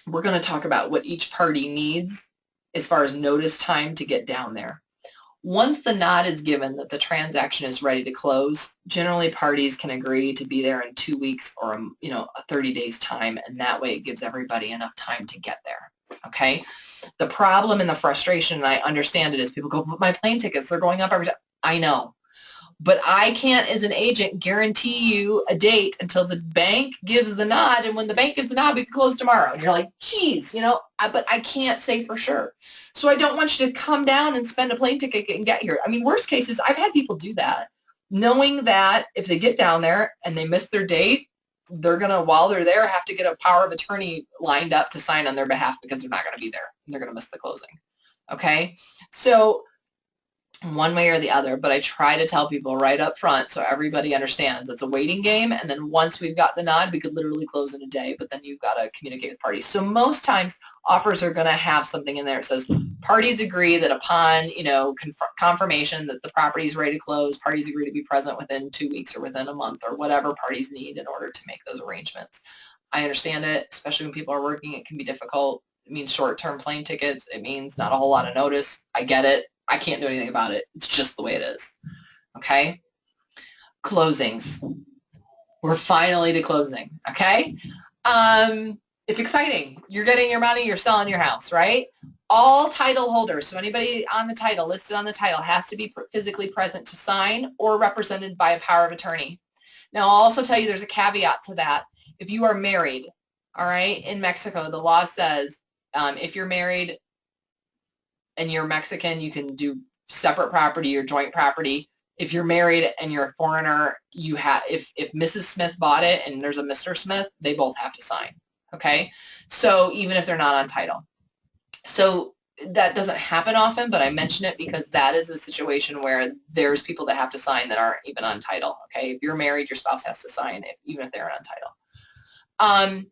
we're going to talk about what each party needs as far as notice time to get down there. Once the nod is given that the transaction is ready to close, generally parties can agree to be there in 2 weeks or a 30 days time, and that way it gives everybody enough time to get there. Okay. The problem and the frustration, and I understand it, is people go, but my plane tickets, they're going up every day. I know. But I can't, as an agent, guarantee you a date until the bank gives the nod. And when the bank gives the nod, we can close tomorrow. And you're like, geez, but I can't say for sure. So I don't want you to come down and spend a plane ticket and get here. I mean, worst cases, I've had people do that, knowing that if they get down there and they miss their date, they're going to, while they're there, have to get a power of attorney lined up to sign on their behalf because they're not going to be there. And they're going to miss the closing. Okay? So one way or the other, but I try to tell people right up front so everybody understands it's a waiting game, and then once we've got the nod, we could literally close in a day, but then you've got to communicate with parties. So most times offers are going to have something in there that says parties agree that upon, confirmation that the property is ready to close, parties agree to be present within 2 weeks or within a month or whatever parties need in order to make those arrangements. I understand it, especially when people are working, it can be difficult. It means short-term plane tickets. It means not a whole lot of notice. I get it. I can't do anything about it. It's just the way it is. Okay? Closings. We're finally to closing. Okay? It's exciting. You're getting your money. You're selling your house, right? All title holders, so anybody on the title, listed on the title, has to be physically present to sign or represented by a power of attorney. Now, I'll also tell you there's a caveat to that. If you are married, all right, in Mexico, the law says if you're married and you're Mexican, you can do separate property or joint property. If you're married and you're a foreigner, you have, if Mrs. Smith bought it and there's a Mr. Smith, they both have to sign, okay? So even if they're not on title. So that doesn't happen often, but I mention it because that is a situation where there's people that have to sign that aren't even on title, okay? If you're married, your spouse has to sign even if they're on title.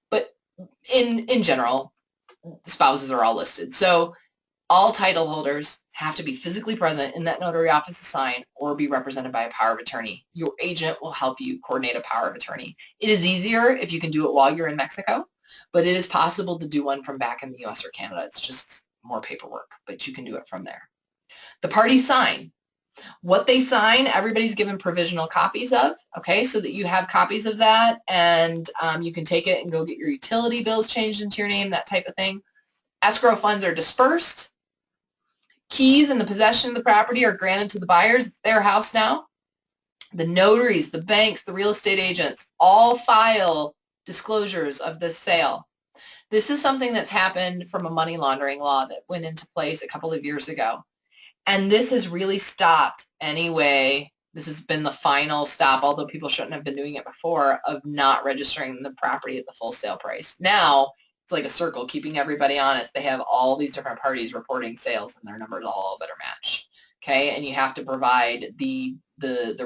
But in general, spouses are all listed. So all title holders have to be physically present in that notary office to sign or be represented by a power of attorney. Your agent will help you coordinate a power of attorney. It is easier if you can do it while you're in Mexico, but it is possible to do one from back in the US or Canada. It's just more paperwork, but you can do it from there. The parties sign. What they sign, everybody's given provisional copies of, okay, so that you have copies of that, and you can take it and go get your utility bills changed into your name, that type of thing. Escrow funds are dispersed. Keys and the possession of the property are granted to the buyers. It's their house now. The notaries, the banks, the real estate agents all file disclosures of this sale. This is something that's happened from a money laundering law that went into place a couple of years ago. And this has really stopped anyway. This has been the final stop, although people shouldn't have been doing it before, of not registering the property at the full sale price. Now, it's like a circle, keeping everybody honest. They have all these different parties reporting sales, and their numbers all better match. Okay, and you have to provide the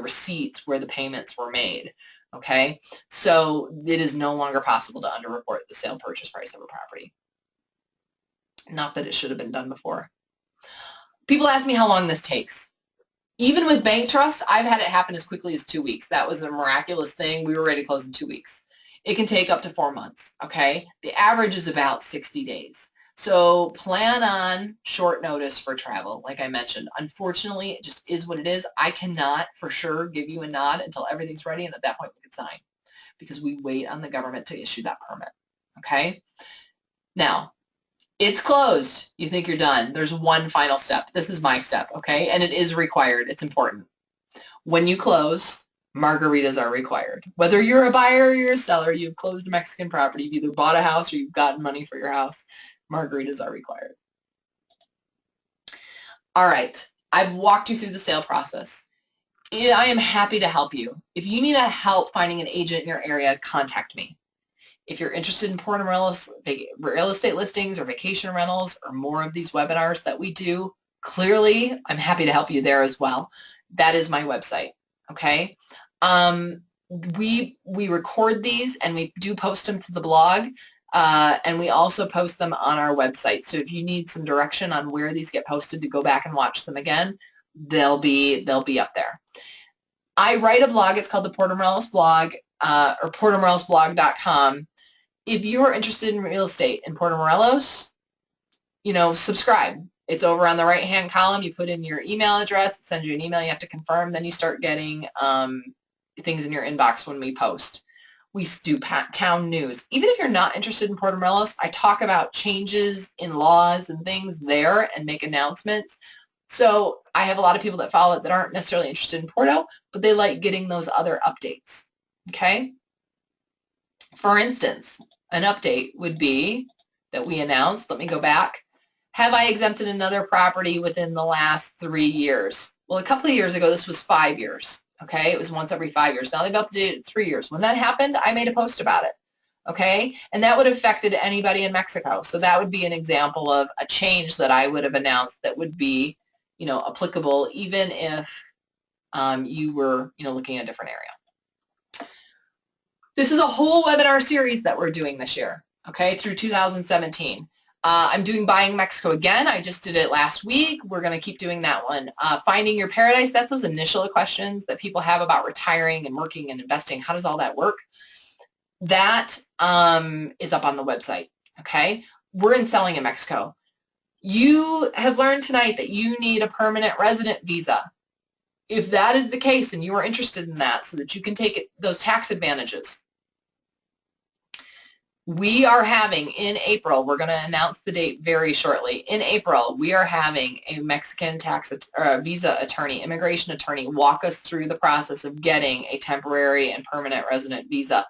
receipts where the payments were made. Okay, so it is no longer possible to underreport the sale purchase price of a property. Not that it should have been done before. People ask me how long this takes. Even with bank trusts, I've had it happen as quickly as 2 weeks. That was a miraculous thing. We were ready to close in 2 weeks. It can take up to 4 months, okay? The average is about 60 days. So plan on short notice for travel, like I mentioned. Unfortunately, it just is what it is. I cannot for sure give you a nod until everything's ready, and at that point we can sign, because we wait on the government to issue that permit, okay? Now, it's closed. You think you're done. There's one final step. This is my step, okay? And it is required. It's important. When you close, margaritas are required. Whether you're a buyer or you're a seller, you've closed a Mexican property, you've either bought a house or you've gotten money for your house, margaritas are required. All right. I've walked you through the sale process. I am happy to help you. If you need help finding an agent in your area, contact me. If you're interested in Porter real estate listings or vacation rentals or more of these webinars that we do, clearly I'm happy to help you there as well. That is my website, okay? We record these and we do post them to the blog, and we also post them on our website. So if you need some direction on where these get posted to go back and watch them again, they'll be up there. I write a blog. It's called the Porter Morelos blog, or portermorelosblog.com. If you're interested in real estate in Porter Morelos, subscribe. It's over on the right-hand column. You put in your email address, it sends you an email, you have to confirm, then you start getting things in your inbox when we post. We do town news. Even if you're not interested in Porter Morelos, I talk about changes in laws and things there and make announcements. So I have a lot of people that follow it that aren't necessarily interested in Porto, but they like getting those other updates, okay? For instance, an update would be that we announced, let me go back, have I exempted another property within the last 3 years? Well, a couple of years ago, this was 5 years, okay? It was once every 5 years. Now they've updated it 3 years. When that happened, I made a post about it, okay? And that would have affected anybody in Mexico. So that would be an example of a change that I would have announced that would be, applicable even if you were, looking at a different area. This is a whole webinar series that we're doing this year, okay, through 2017. I'm doing Buying Mexico again. I just did it last week. We're going to keep doing that one. Finding Your Paradise, that's those initial questions that people have about retiring and working and investing. How does all that work? That is up on the website, okay? We're in Selling in Mexico. You have learned tonight that you need a permanent resident visa. If that is the case and you are interested in that so that you can take those tax advantages, we are having in April, we're going to announce the date very shortly. In April, we are having a Mexican visa attorney, immigration attorney, walk us through the process of getting a temporary and permanent resident visa.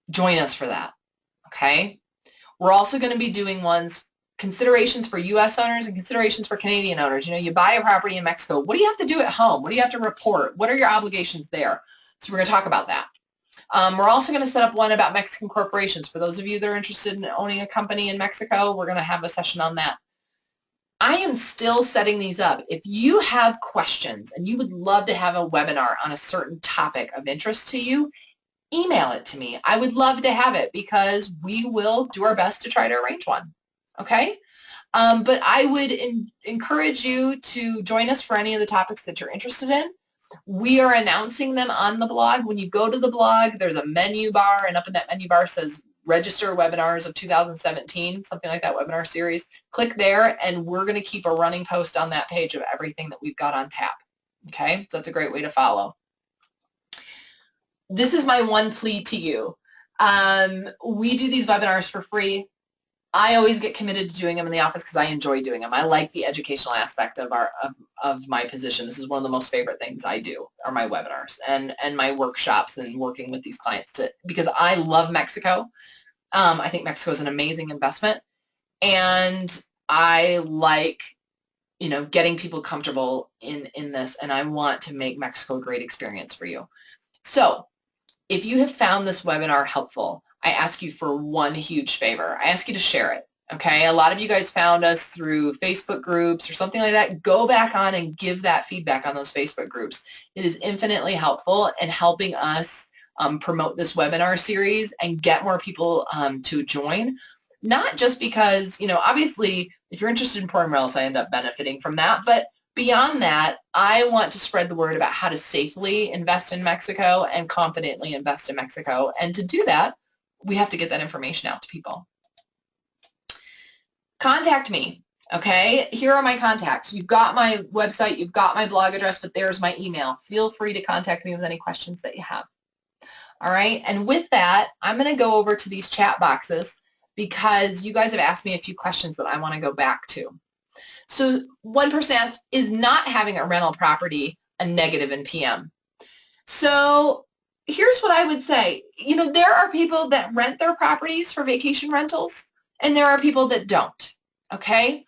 Join us for that, okay? We're also going to be doing considerations for U.S. owners and considerations for Canadian owners. You buy a property in Mexico. What do you have to do at home? What do you have to report? What are your obligations there? So we're going to talk about that. We're also going to set up one about Mexican corporations. For those of you that are interested in owning a company in Mexico, we're going to have a session on that. I am still setting these up. If you have questions and you would love to have a webinar on a certain topic of interest to you, email it to me. I would love to have it because we will do our best to try to arrange one. Okay? But I would encourage you to join us for any of the topics that you're interested in. We are announcing them on the blog. When you go to the blog, there's a menu bar, and up in that menu bar says register webinars of 2017, something like that webinar series. Click there, and we're going to keep a running post on that page of everything that we've got on tap. Okay, so that's a great way to follow. This is my one plea to you. We do these webinars for free. I always get committed to doing them in the office because I enjoy doing them. I like the educational aspect of my position. This is one of the most favorite things I do are my webinars and my workshops and working with these clients because I love Mexico. I think Mexico is an amazing investment, and I like getting people comfortable in this, and I want to make Mexico a great experience for you. So if you have found this webinar helpful, I ask you for one huge favor. I ask you to share it, okay? A lot of you guys found us through Facebook groups or something like that. Go back on and give that feedback on those Facebook groups. It is infinitely helpful in helping us promote this webinar series and get more people to join. Not just because, obviously, if you're interested in pouring rails, I end up benefiting from that, but beyond that, I want to spread the word about how to safely invest in Mexico and confidently invest in Mexico. And to do that, we have to get that information out to people. Contact me, okay? Here are my contacts. You've got my website, you've got my blog address, but there's my email. Feel free to contact me with any questions that you have. All right, and with that, I'm going to go over to these chat boxes because you guys have asked me a few questions that I want to go back to. So one person asked, is not having a rental property a negative in PM? So here's what I would say. There are people that rent their properties for vacation rentals, and there are people that don't, okay?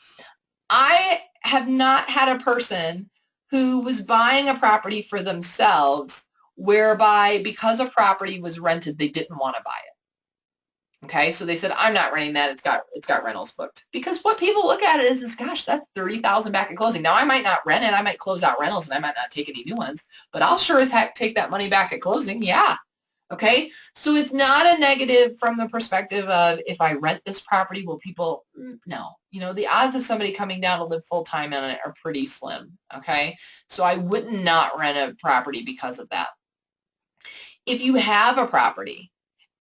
I have not had a person who was buying a property for themselves whereby because a property was rented, they didn't want to buy it. Okay, so they said, I'm not renting that, it's got rentals booked. Because what people look at it is gosh, that's $30,000 back at closing. Now I might not rent it, I might close out rentals and I might not take any new ones, but I'll sure as heck take that money back at closing, yeah. Okay, so it's not a negative from the perspective of if I rent this property, will people, no. The odds of somebody coming down to live full-time in it are pretty slim, okay? So I would not rent a property because of that. If you have a property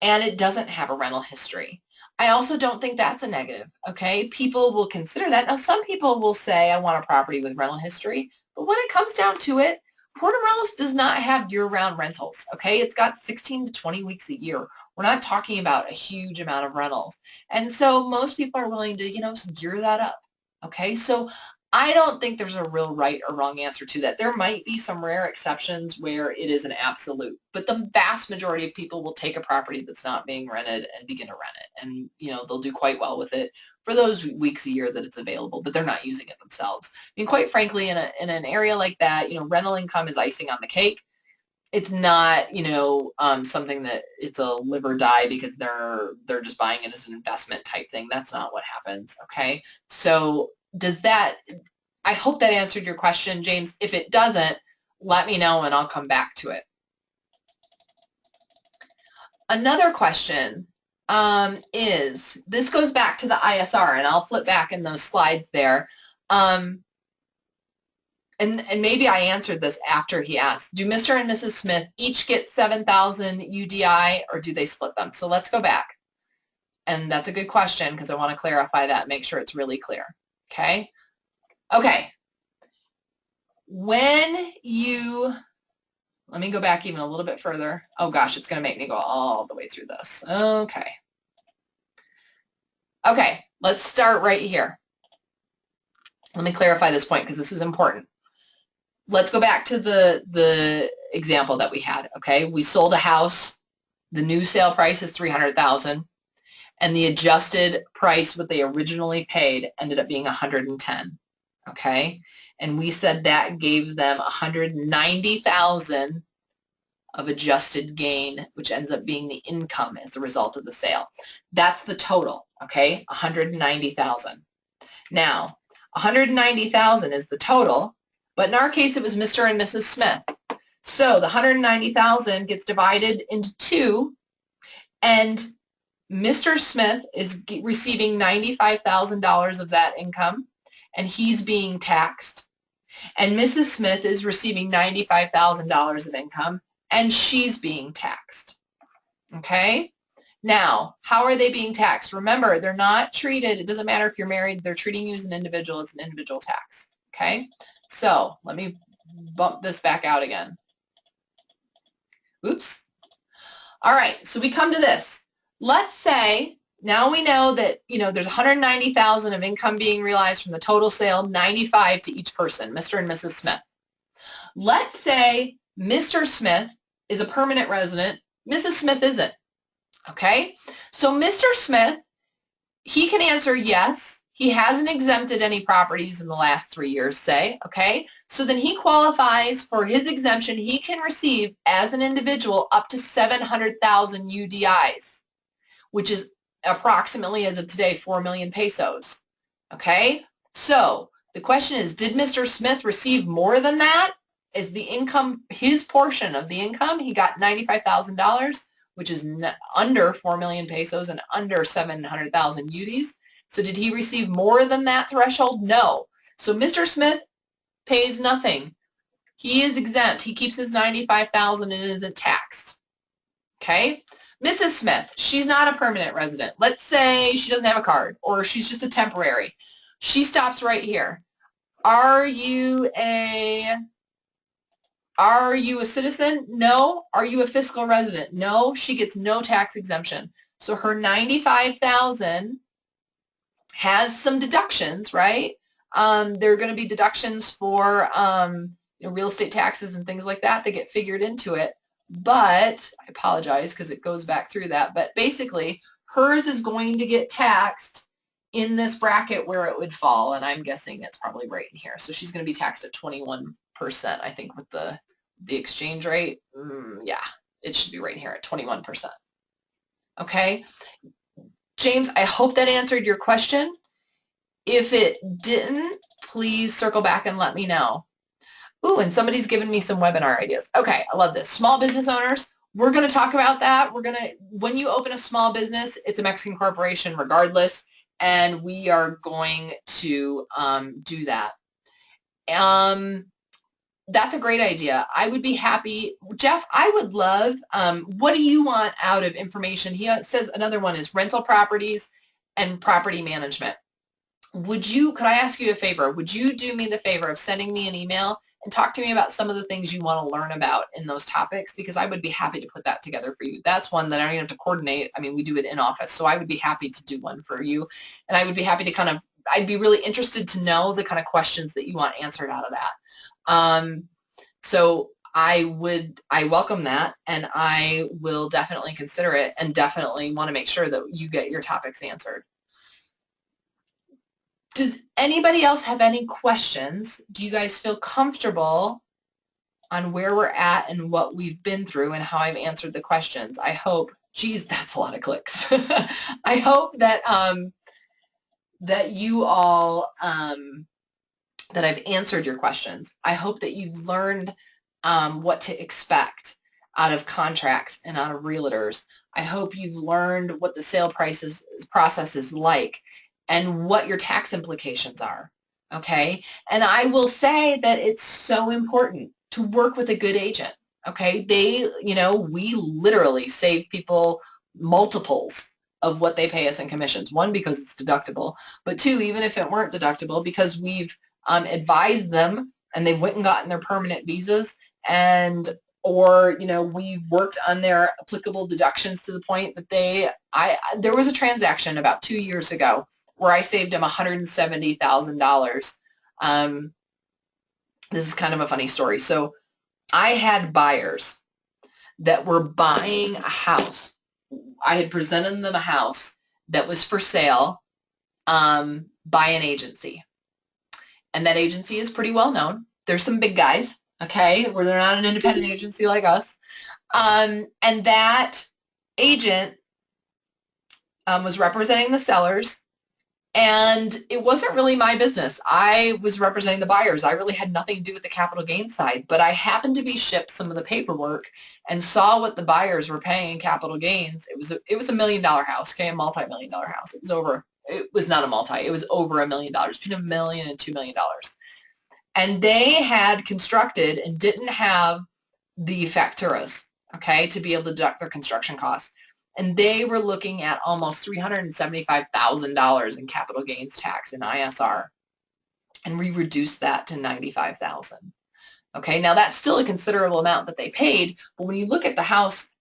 and it doesn't have a rental history, I also don't think that's a negative, okay? People will consider that. Now, some people will say, I want a property with rental history, but when it comes down to it, Port of Morelos does not have year-round rentals, okay? It's got 16 to 20 weeks a year. We're not talking about a huge amount of rentals. And so most people are willing to, gear that up, okay? So I don't think there's a real right or wrong answer to that. There might be some rare exceptions where it is an absolute, but the vast majority of people will take a property that's not being rented and begin to rent it. And, they'll do quite well with it for those weeks a year that it's available, but they're not using it themselves. I mean, quite frankly, in an area like that, rental income is icing on the cake. It's not, something that it's a live or die because they're just buying it as an investment type thing. That's not what happens, okay? So I hope that answered your question, James. If it doesn't, let me know and I'll come back to it. Another question is, this goes back to the ISR, and I'll flip back in those slides there. And maybe I answered this after he asked, do Mr. and Mrs. Smith each get 7,000 UDI or do they split them? So let's go back. And that's a good question because I want to clarify that and make sure it's really clear. Okay? Okay. Let me go back even a little bit further. Oh gosh, it's going to make me go all the way through this. Okay. Okay, let's start right here. Let me clarify this point because this is important. Let's go back to the example that we had, okay? We sold a house. The new sale price is $300,000, and the adjusted price, what they originally paid, ended up being $110,000, okay? And we said that gave them $190,000 of adjusted gain, which ends up being the income as a result of the sale. That's the total, okay? $190,000. Now, $190,000 is the total, but in our case, it was Mr. and Mrs. Smith. So the $190,000 gets divided into two, and Mr. Smith is receiving $95,000 of that income, and he's being taxed. And Mrs. Smith is receiving $95,000 of income, and she's being taxed. Okay? Now, how are they being taxed? Remember, they're not treated, it doesn't matter if you're married, they're treating you as an individual, it's an individual tax, okay? So let me bump this back out again. Oops. All right, so we come to this. Let's say now we know that, there's 190,000 of income being realized from the total sale, 95 to each person, Mr. and Mrs. Smith. Let's say Mr. Smith is a permanent resident, Mrs. Smith isn't. Okay, so Mr. Smith, he can answer yes. He hasn't exempted any properties in the last 3 years, say, okay? So then he qualifies for his exemption. He can receive, as an individual, up to 700,000 UDIs, which is approximately, as of today, 4 million pesos, okay? So the question is, did Mr. Smith receive more than that? Is the income, his portion of the income, he got $95,000, which is under 4 million pesos and under 700,000 UDIs. So did he receive more than that threshold? No. So Mr. Smith pays nothing. He is exempt. He keeps his 95,000 and isn't taxed. Okay? Mrs. Smith, she's not a permanent resident. Let's say she doesn't have a card or she's just a temporary. She stops right here. Are you a citizen? No. Are you a fiscal resident? No. She gets no tax exemption. So her 95,000 has some deductions, right? There are going to be deductions for real estate taxes and things like that get figured into it. But I apologize because it goes back through that. But basically, hers is going to get taxed in this bracket where it would fall, and I'm guessing it's probably right in here. So she's going to be taxed at 21%, I think, with the exchange rate. Yeah, it should be right here at 21%. Okay, James, I hope that answered your question. If it didn't, please circle back and let me know. Ooh, and somebody's given me some webinar ideas. Okay, I love this. Small business owners, we're going to talk about that. When you open a small business, it's a Mexican corporation regardless, and we are going to do that. That's a great idea. I would be happy. Jeff, I would love, what do you want out of information? He says another one is rental properties and property management. Could I ask you a favor? Would you do me the favor of sending me an email and talk to me about some of the things you want to learn about in those topics? Because I would be happy to put that together for you. That's one that I don't have to coordinate. I mean, we do it in office, so I would be happy to do one for you. And I would be happy to I'd be really interested to know the kind of questions that you want answered out of that. So I welcome that, and I will definitely consider it and definitely want to make sure that you get your topics answered. Does anybody else have any questions? Do you guys feel comfortable on where we're at and what we've been through and how I've answered the questions? I hope, geez, that's a lot of clicks. I hope that that you all, that I've answered your questions. I hope that you've learned what to expect out of contracts and out of realtors. I hope you've learned what the sale process is like and what your tax implications are, okay? And I will say that it's so important to work with a good agent, okay? We literally save people multiples of what they pay us in commissions. One, because it's deductible, but two, even if it weren't deductible, because we've advised them and they went and gotten their permanent visas, or we worked on their applicable deductions to the point that there was a transaction about 2 years ago where I saved them $170,000. This is kind of a funny story. So I had buyers that were buying a house. I had presented them a house that was for sale by an agency. And that agency is pretty well known. There's some big guys, okay, where they're not an independent agency like us. And that agent was representing the sellers. And it wasn't really my business. I was representing the buyers. I really had nothing to do with the capital gains side, but I happened to be shipped some of the paperwork and saw what the buyers were paying in capital gains. It was a $1 million house, okay, a multi-million-dollar house. It was not a multi, it was over $1 million, between $1 million and $2 million. And they had constructed and didn't have the facturas, okay, to be able to deduct their construction costs. and they were looking at almost $375,000 in capital gains tax in ISR, and we reduced that to $95,000. Okay, now that's still a considerable amount that they paid, but when you look at the house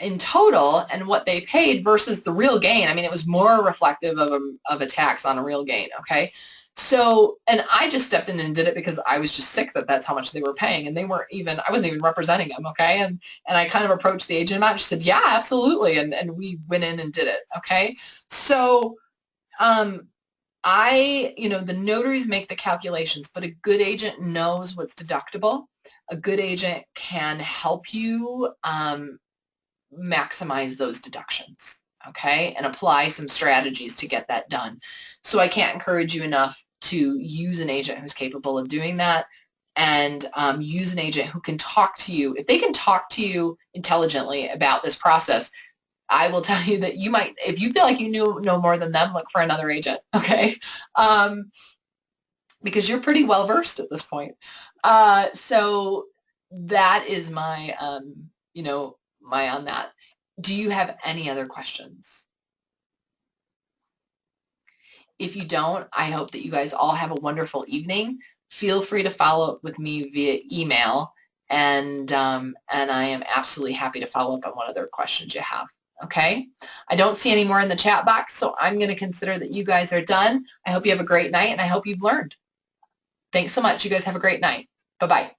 in total and what they paid versus the real gain, I mean, it was more reflective of a tax on a real gain, okay? So, and I just stepped in and did it because I was just sick that that's how much they were paying, and they weren't even, I wasn't even representing them, okay? And I kind of approached the agent about it. She said, yeah, absolutely, and we went in and did it, okay? So, the notaries make the calculations, but a good agent knows what's deductible. A good agent can help you maximize those deductions, okay, and apply some strategies to get that done. So I can't encourage you enough to use an agent who's capable of doing that, and use an agent who can talk to you. If they can talk to you intelligently about this process, I will tell you that you might, if you feel like you know more than them, look for another agent, okay? Because you're pretty well versed at this point. So that is my, my on that. Do you have any other questions? If you don't, I hope that you guys all have a wonderful evening. Feel free to follow up with me via email, and I am absolutely happy to follow up on what other questions you have. Okay? I don't see any more in the chat box, so I'm going to consider that you guys are done. I hope you have a great night, and I hope you've learned. Thanks so much. You guys have a great night. Bye-bye.